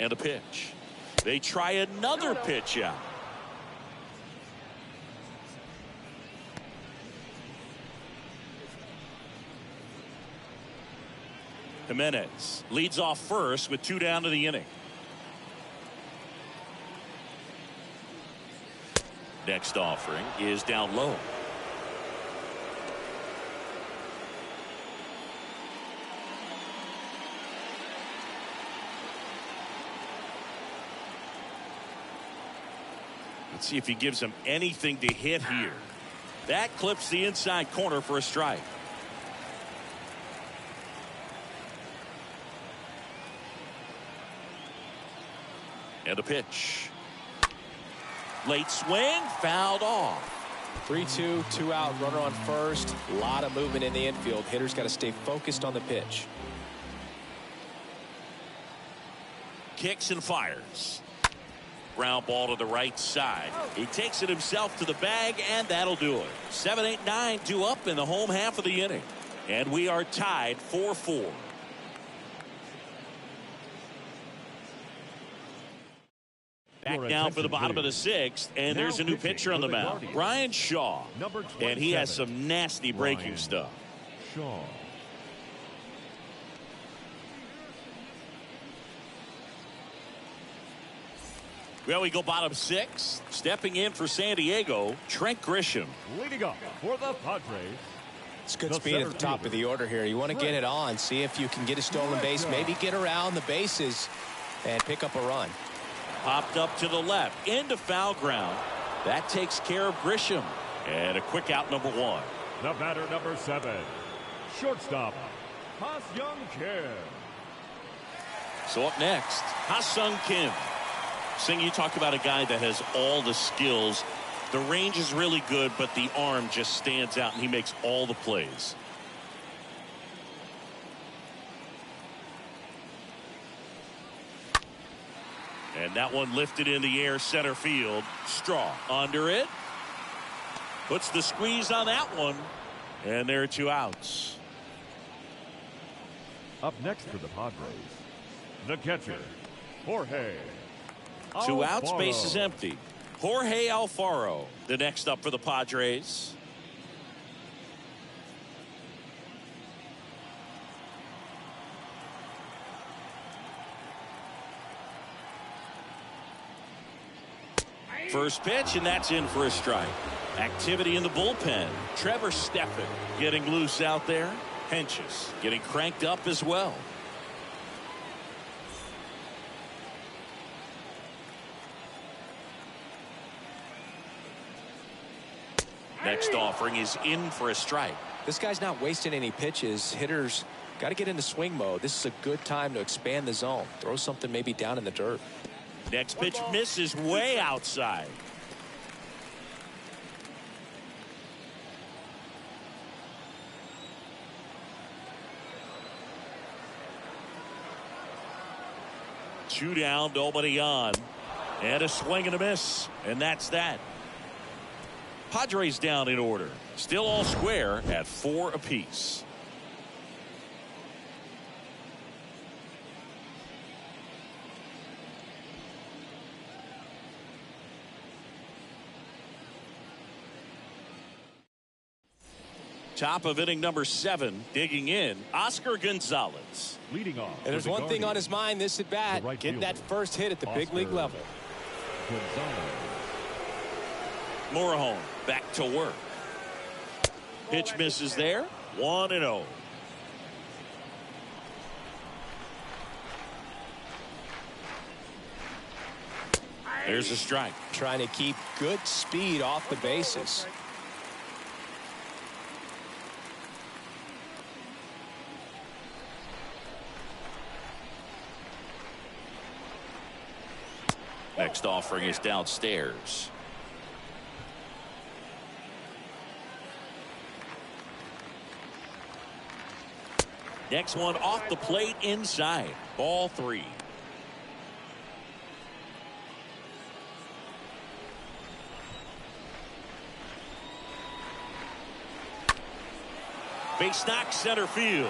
And a pitch. They try another pitch out. Jimenez leads off first with 2 down to the inning. Next offering is down low. Let's see if he gives him anything to hit here. That clips the inside corner for a strike. And a pitch. Late swing, fouled off. 3-2, 2 out, runner on first. A lot of movement in the infield. Hitter's got to stay focused on the pitch. Kicks and fires. Ground ball to the right side. He takes it himself to the bag, and that'll do it. 7, 8, 9 due up in the home half of the inning. And we are tied 4-4. Back down for the bottom of the 6th, and there's a new pitcher on the mound. Brian Shaw. And he has some nasty breaking stuff. Shaw. Well, we go bottom 6. Stepping in for San Diego, Trent Grisham. Leading up for the Padres. It's good speed at the top of the order here. You want to get it on, see if you can get a stolen base, maybe get around the bases and pick up a run. Popped up to the left into foul ground. That takes care of Grisham. And a quick out, number 1. The batter, number 7. Shortstop, Ha-Seong Kim. So up next, Ha-Seong Kim. Sing, you talk about a guy that has all the skills. The range is really good, but the arm just stands out, and he makes all the plays. And that one lifted in the air, center field. Straw under it. Puts the squeeze on that one. And there are 2 outs. Up next for the Padres, the catcher, Jorge 2 outs, Alfaro. base is empty. Jorge Alfaro, the next up for the Padres. First pitch, and that's in for a strike. Activity in the bullpen. Trevor Steffen getting loose out there. Henches getting cranked up as well. Next offering is in for a strike. This guy's not wasting any pitches. Hitters got to get into swing mode. This is a good time to expand the zone. Throw something maybe down in the dirt. Next pitch misses way outside. Two down, nobody on. And a swing and a miss. And that's that. Padres down in order. Still all square at 4 apiece. Top of inning number 7, digging in, Oscar Gonzalez. Leading off. And there's one thing on his mind this at bat, getting that first hit at the big league level. Gonzalez. Morahone back to work. Pitch misses there. 1-0. There's a strike. Trying to keep good speed off the bases. Next offering is downstairs. Next one off the plate inside. Ball 3. Base knock center field.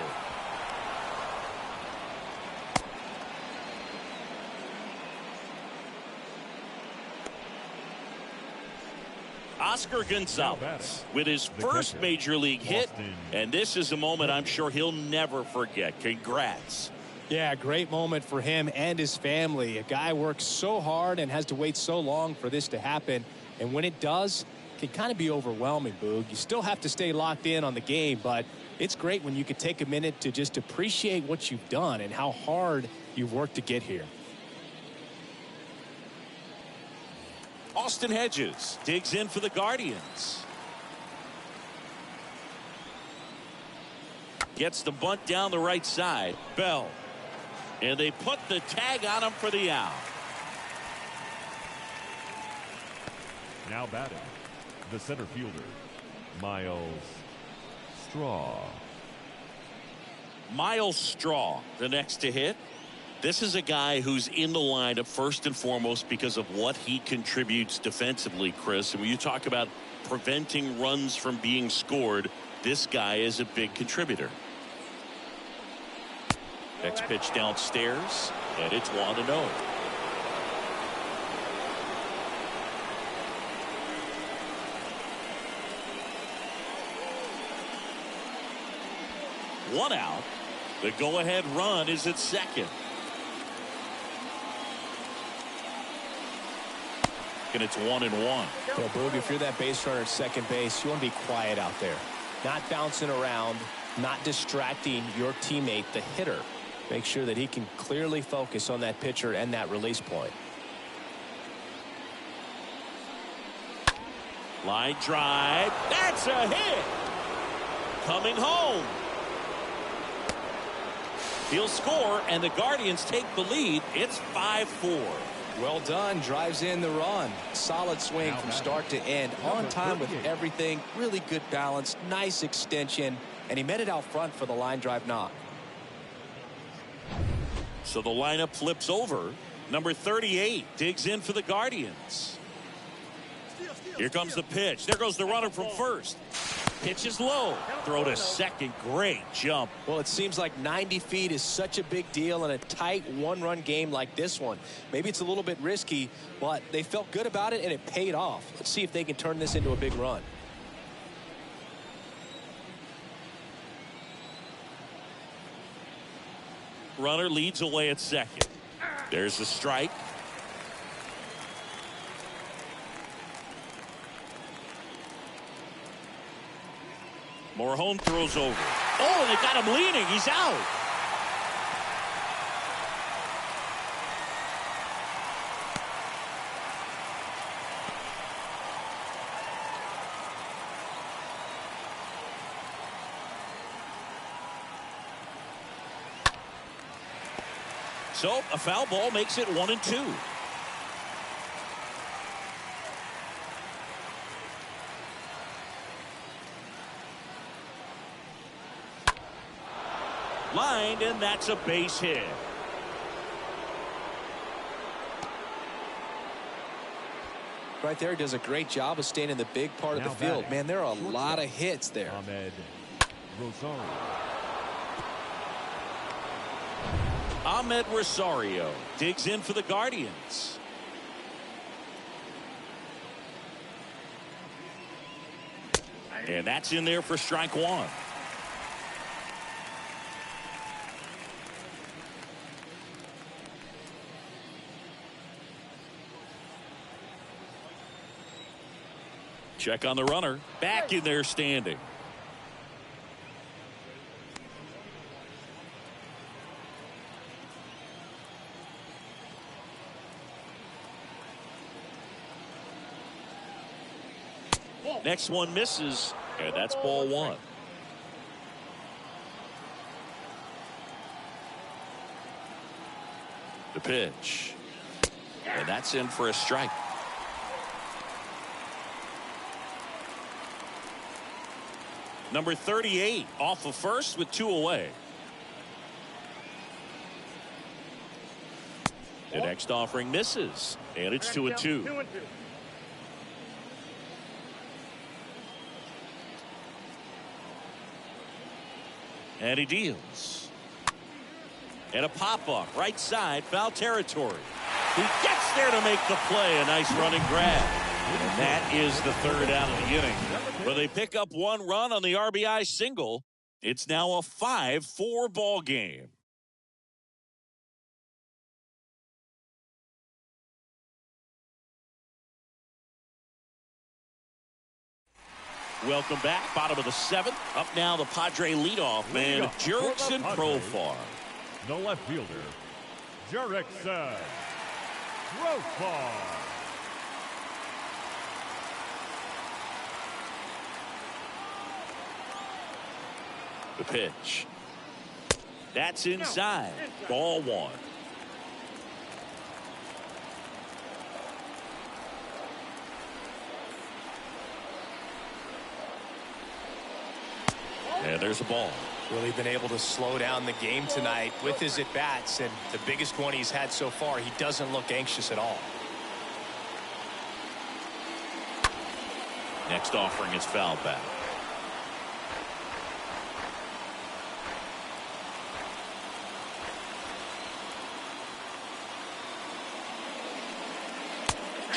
Oscar Gonzalez with his first major league hit, and this is a moment I'm sure he'll never forget. Congrats. Yeah, great moment for him and his family. A guy works so hard and has to wait so long for this to happen, and when it does, it can kind of be overwhelming, Boog. You still have to stay locked in on the game, but it's great when you can take a minute to just appreciate what you've done and how hard you've worked to get here. Austin Hedges digs in for the Guardians. Gets the bunt down the right side. Bell. And they put the tag on him for the out. Now batting, the center fielder, Miles Straw. Miles Straw, the next to hit. This is a guy who's in the lineup first and foremost because of what he contributes defensively, Chris. And when you talk about preventing runs from being scored, this guy is a big contributor. Next pitch downstairs, and it's 1-0. One out. The go-ahead run is at second. And it's 1-1. Well, Boog, if you're that base runner at second base, you want to be quiet out there. Not bouncing around, not distracting your teammate, the hitter. Make sure that he can clearly focus on that pitcher and that release point. Line drive. That's a hit. Coming home. He'll score, and the Guardians take the lead. It's 5-4. Well done. Drives in the run. Solid swing from start to end. On time with everything. Really good balance. Nice extension. And he met it out front for the line drive knock. So the lineup flips over. Number 38 digs in for the Guardians. Here comes the pitch. There goes the runner from first. Pitch is low. Throw to second. Great jump. Well, it seems like 90 feet is such a big deal in a tight one-run game like this one. Maybe it's a little bit risky, but they felt good about it, and it paid off. Let's see if they can turn this into a big run. Runner leads away at second. There's the strike. Morahone throws over. Oh, they got him leaning. He's out. So a foul ball makes it 1-2. Lined, and that's a base hit. Right there, he does a great job of staying in the big part of the field. Man, there are a lot of hits there. Ahmed Rosario digs in for the Guardians. And that's in there for strike one. Check on the runner. Back in there standing. Next one misses, and that's ball one. The pitch. And that's in for a strike. Number 38 off of first with 2 away. The next offering misses, and it's 2-2. And he deals. And a pop-up, right side, foul territory. He gets there to make the play. A nice running grab. And that is the third out of the inning. But they pick up 1 run on the RBI single. It's now a 5-4 ball game. Welcome back. Bottom of the 7th. Up now the Padre leadoff man, Jurickson Profar. The left fielder, Jurickson Profar. The pitch. That's inside. Ball one. And there's a ball. Really been able to slow down the game tonight with his at-bats, and the biggest one he's had so far. He doesn't look anxious at all. Next offering is fouled back.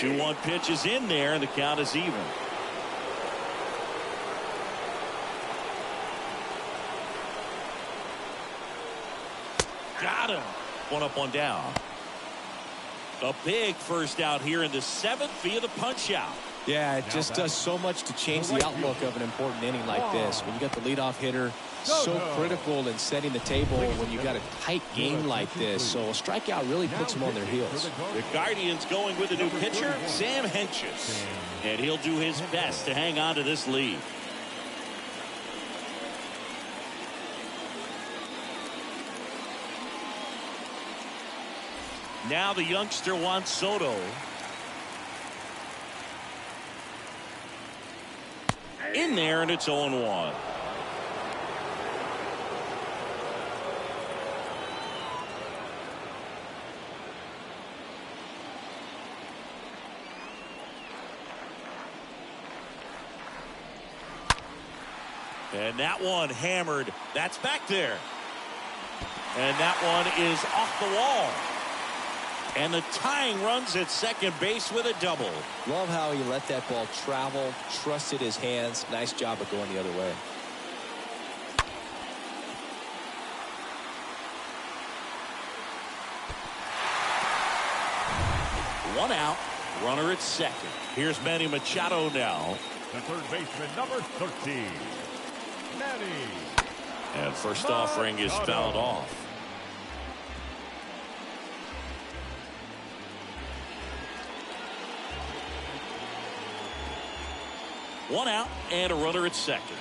The 2-1 pitch is in there, and the count is even. Got him. 1 up, 1 down. A big first out here in the 7th via the punch out. Yeah, it just does so much to change the outlook of an important inning like this. When you got the leadoff hitter, so critical in setting the table when you got a tight game like this. So a strikeout really puts them on their heels. The Guardians going with a new pitcher, Sam Hentges. And he'll do his best to hang on to this lead. Now the youngster Juan Soto. In there, and it's 0-1. And that one hammered. That's back there. And that one is off the wall. And the tying runs at second base with a double. Love how he let that ball travel, trusted his hands. Nice job of going the other way. One out, runner at second. Here's Manny Machado now. The third baseman, number 13, Manny. And first offering is fouled off. One out and a runner at second.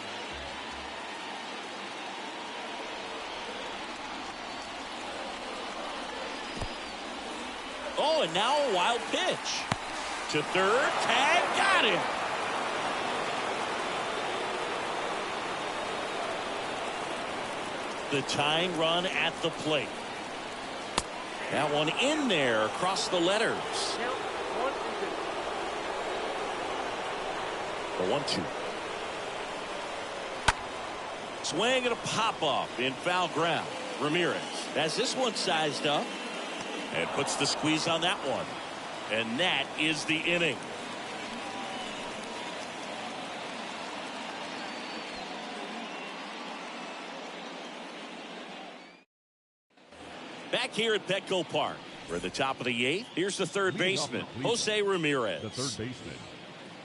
Oh, and now a wild pitch. To third, tag, got him. The tying run at the plate. That one in there across the letters. The 1-2. Swing and a pop-up in foul ground. Ramirez has this one sized up and puts the squeeze on that one. And that is the inning. Back here at Petco Park. We're at the top of the 8th. Here's the third baseman, Jose Ramirez. The third baseman,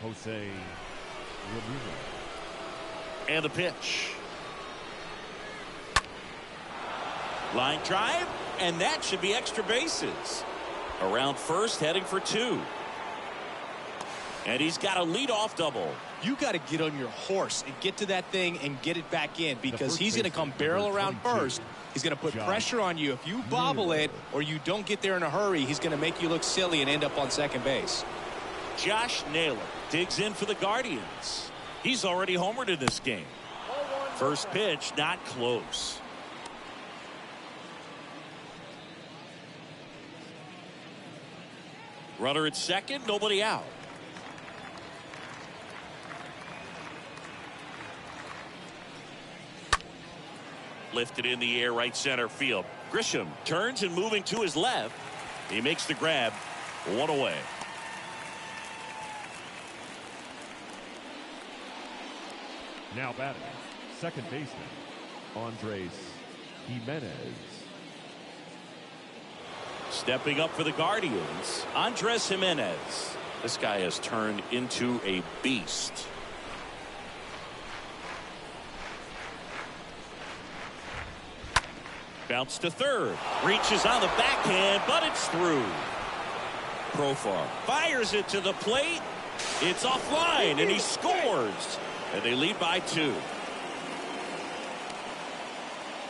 Jose Ramirez. And the pitch. Line drive, and that should be extra bases. Around first, heading for 2. And he's got a leadoff double. You got to get on your horse and get to that thing and get it back in, because he's going to come barrel around first. He's going to put pressure on you. If you bobble it or you don't get there in a hurry, he's going to make you look silly and end up on second base. Josh Naylor digs in for the Guardians. He's already homered in this game. First pitch, not close. Runner at second, nobody out. Lifted in the air, right center field. Grisham turns and moving to his left. He makes the grab. 1 away. Now batting, second baseman, Andres Jimenez. Stepping up for the Guardians, Andres Jimenez. This guy has turned into a beast. Bounce to third. Reaches on the backhand, but it's through. Profar fires it to the plate. It's offline, and he scores. And they lead by 2.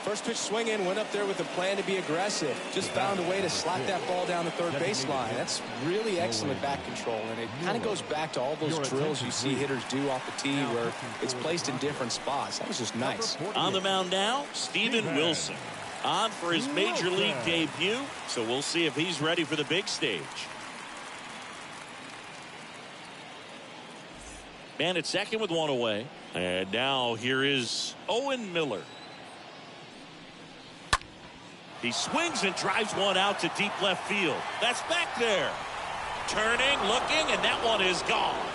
First pitch swing in, went up there with a plan to be aggressive. Just found a way to slap that ball down the third baseline. That's really excellent back control, and it kind of goes back to all those drills you see hitters do off the tee where it's placed in different spots. That was just nice. On the mound now, Steven Wilson. On for his major league debut, so we'll see if he's ready for the big stage. Man at second with 1 away. And now here is Owen Miller. He swings and drives one out to deep left field. That's back there. Turning, looking, and that one is gone.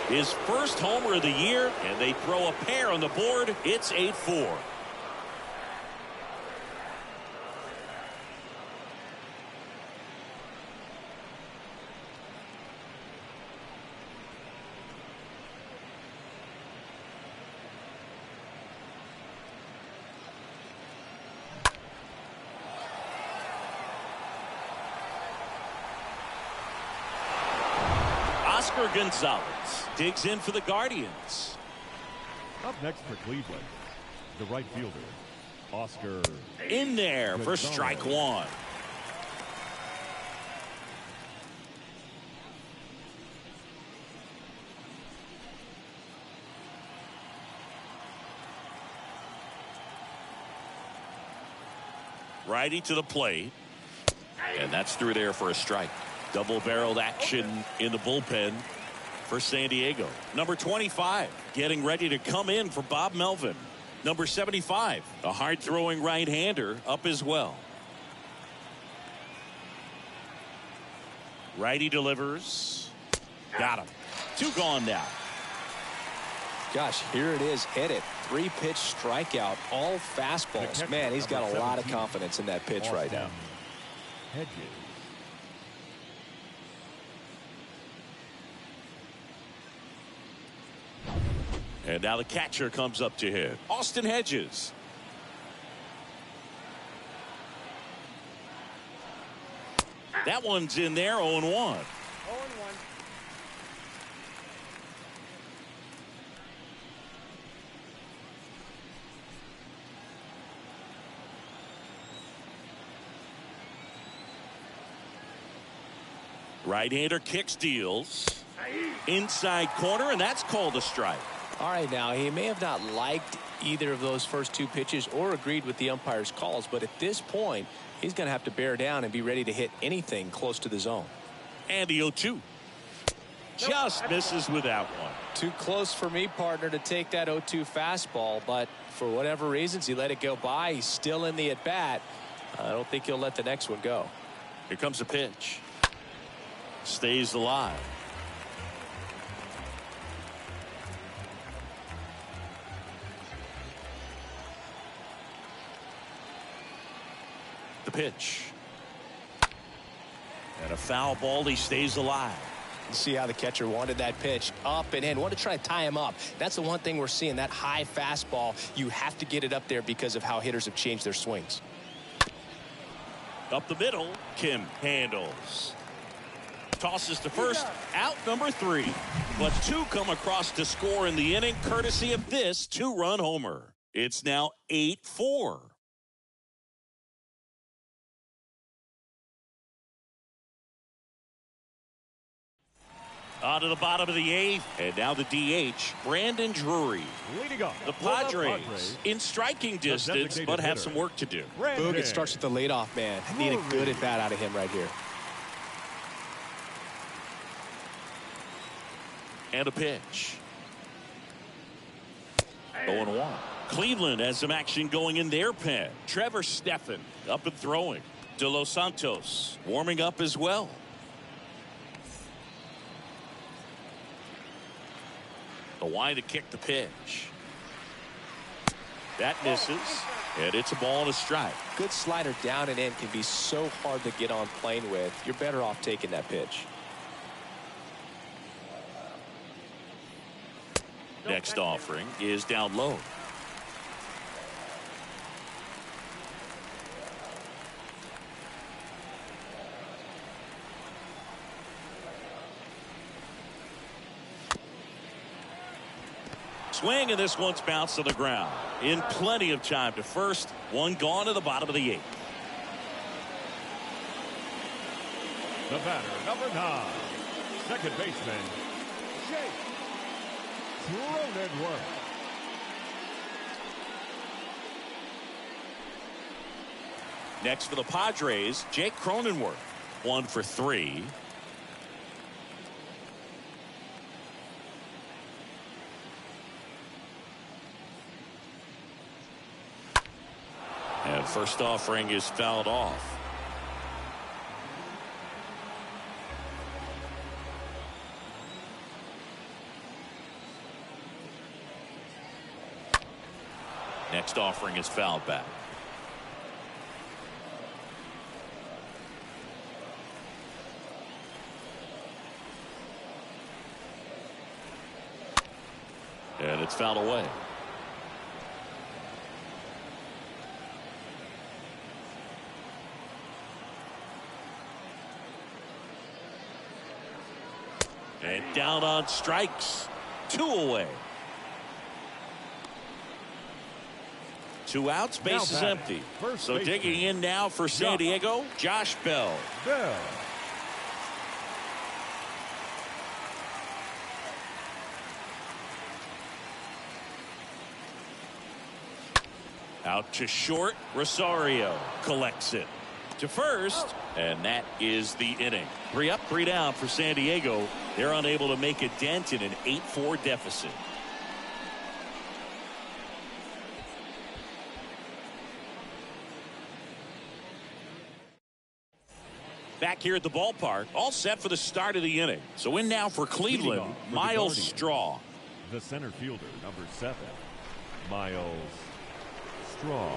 His first homer of the year, and they throw a pair on the board. It's 8-4. Oscar Gonzalez digs in for the Guardians. Up next for Cleveland, the right fielder, Oscar. In there for strike 1. Righty to the plate. And that's through there for a strike. Double-barreled action in the bullpen for San Diego. Number 25 getting ready to come in for Bob Melvin. Number 75, a hard-throwing right-hander, up as well. Righty delivers. Got him. 2 gone now. Gosh, here it is, hit it. 3-pitch strikeout, all fastballs. Man, he's got a lot of confidence in that pitch right now. Hedges. And now the catcher comes up to hit. Austin Hedges. That one's in there, 0-1. 0-1. Right-hander kicks, deals. Inside corner, and that's called a strike. All right, now, he may have not liked either of those first 2 pitches or agreed with the umpire's calls, but at this point, he's going to have to bear down and be ready to hit anything close to the zone. And the 0-2. Just misses with that one. Too close for me, partner, to take that 0-2 fastball, but for whatever reasons, he let it go by. He's still in the at-bat. I don't think he'll let the next one go. Here comes a pitch. Stays alive. pitch. And a foul ball. He stays alive. You see how the catcher wanted that pitch up and in. Wanted to try to tie him up. That's the one thing we're seeing. That high fastball, you have to get it up there because of how hitters have changed their swings. Up the middle, Kim handles. Tosses to first, out number 3. But 2 come across to score in the inning, courtesy of this 2-run homer. It's now 8-4. On to the bottom of the 8th, and now the DH, Brandon Drury. Leading off The Padres in striking distance, but have some work to do. Boog, it starts with the leadoff man. Need a good at bat out of him right here. And a pitch. 0-1. Cleveland has some action going in their pen. Trevor Stephan up and throwing. De Los Santos warming up as well. The line to kick the pitch. That misses. And it's a ball and a strike. Good slider down and in can be so hard to get on plane with. You're better off taking that pitch. Next offering is down low. Swing, and this one's bounced to the ground. In plenty of time to first. One gone to the bottom of the 8th. The batter, number 9, second baseman, Jake Cronenworth. Next for the Padres, Jake Cronenworth. 1 for 3. And first offering is fouled off. Next offering is fouled back. And it's fouled away. And down on strikes. 2 away. 2 outs, base is empty. So digging in now for San Diego, Josh Bell. Out to short, Rosario collects it to first, and that is the inning. 3 up, 3 down for San Diego. They're unable to make a dent in an 8-4 deficit. Back here at the ballpark, all set for the start of the inning. So in now for Cleveland, Miles Straw. The center fielder, number 7, Miles Straw.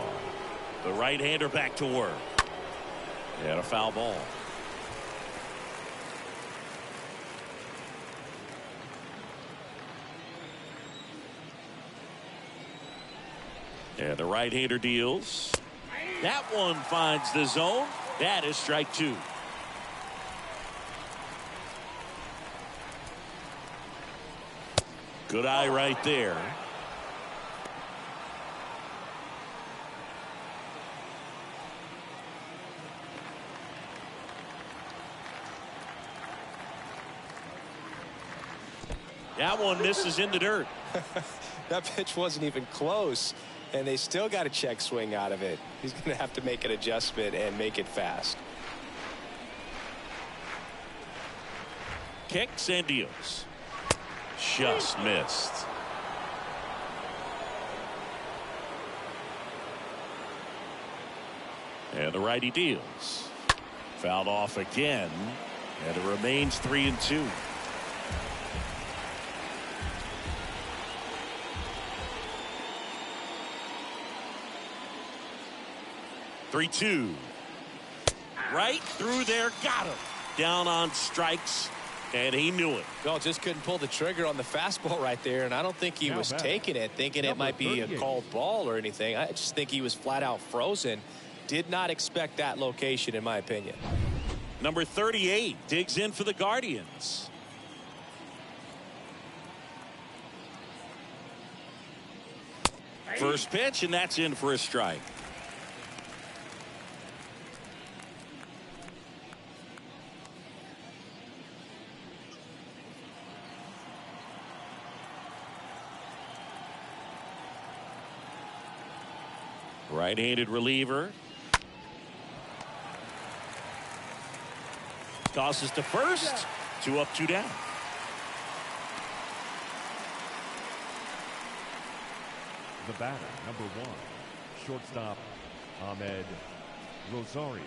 The right-hander back to work. And a foul ball. And the right-hander deals. That one finds the zone. That is strike 2. Good eye right there. That one misses in the dirt. That pitch wasn't even close, and they still got a check swing out of it. He's going to have to make an adjustment and make it fast. Kicks and deals. Just missed. And the righty deals. Fouled off again, and it remains 3-2. right through there. Got him. Down on strikes, and he knew it. Well, just couldn't pull the trigger on the fastball right there, and I don't think he was taking it, thinking it might be a called ball or anything. I just think he was flat out frozen. Did not expect that location, in my opinion. Number 38 digs in for the Guardians. First pitch, and that's in for a strike. Right-handed reliever. Tosses to first. 2 up, 2 down. The batter, number 1, shortstop, Ahmed Rosario.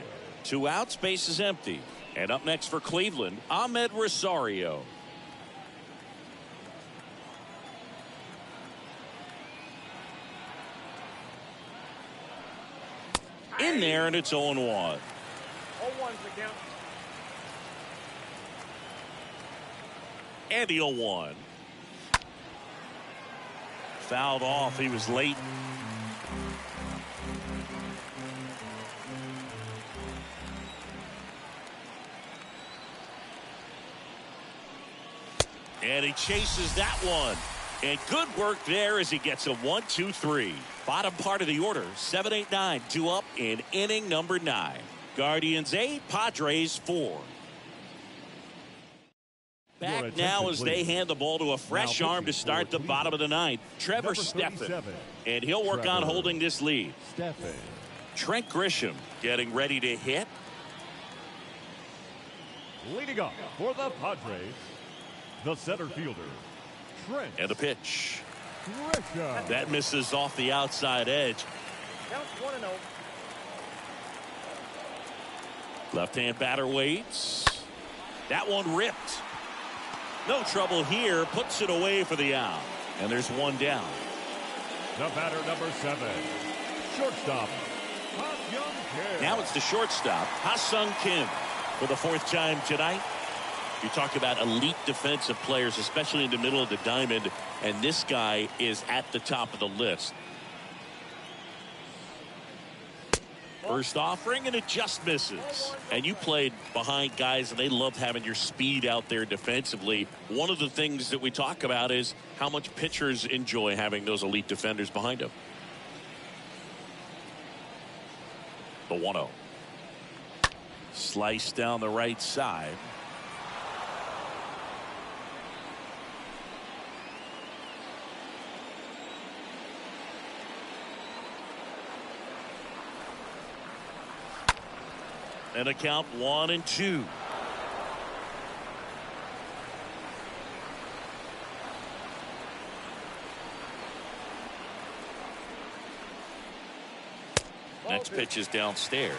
2 outs, base is empty. And up next for Cleveland, Ahmed Rosario. In there, and it's 0-1. 0-1's the count. And the 0-1. Fouled off. He was late. And he chases that one. And good work there as he gets a 1-2-3. Bottom part of the order, 7-8-9, 2 up in inning number 9. Guardians 8, Padres 4. Back now as they hand the ball to a fresh arm to start the bottom of the 9th, Trevor Steffen. And he'll work on holding this lead. Trent Grisham getting ready to hit. Leading off for the Padres, the center fielder, Trent. And the pitch. Grisham. That misses off the outside edge. Counts 1-0. Left-hand batter waits. That one ripped. No trouble here. Puts it away for the out. And there's 1 down. The batter, number 7, shortstop, Ha-Sung Kim. Now it's the shortstop, Ha-Sung Kim, for the 4th time tonight. You talk about elite defensive players, especially in the middle of the diamond, and this guy is at the top of the list. First offering, and it just misses. And you played behind guys, and they love having your speed out there defensively. One of the things that we talk about is how much pitchers enjoy having those elite defenders behind them. The 1-0. Slice down the right side. And a count 1-2. Next pitch is downstairs.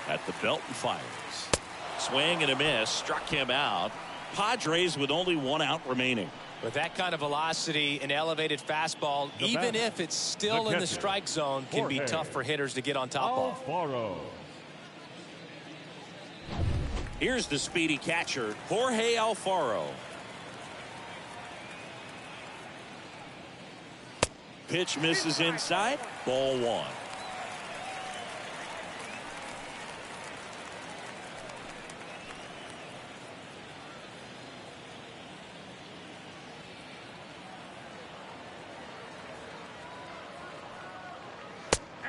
At the belt and fires. Swing and a miss. Struck him out. Padres with only 1 out remaining. With that kind of velocity, an elevated fastball, even if it's still in the strike zone, can be tough for hitters to get on top of. Here's the speedy catcher, Jorge Alfaro. Pitch misses inside. Ball 1.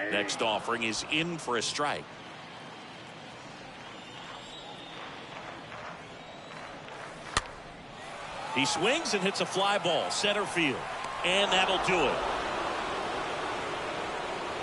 Next offering is in for a strike. He swings and hits a fly ball center field, and that'll do it.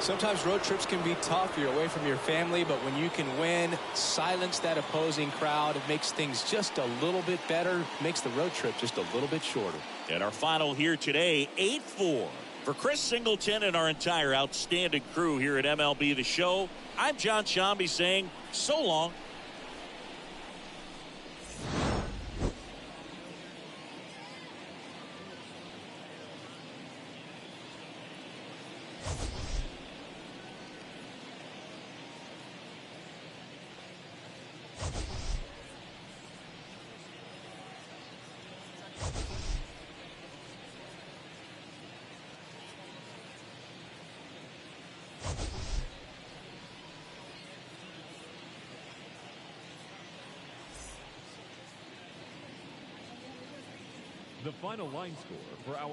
Sometimes road trips can be tough. You're away from your family, but when you can win, silence that opposing crowd, it makes things just a little bit better, makes the road trip just a little bit shorter. And our final here today, 8-4. For Chris Singleton and our entire outstanding crew here at MLB The Show, I'm John Shambi saying so long. The final line score for our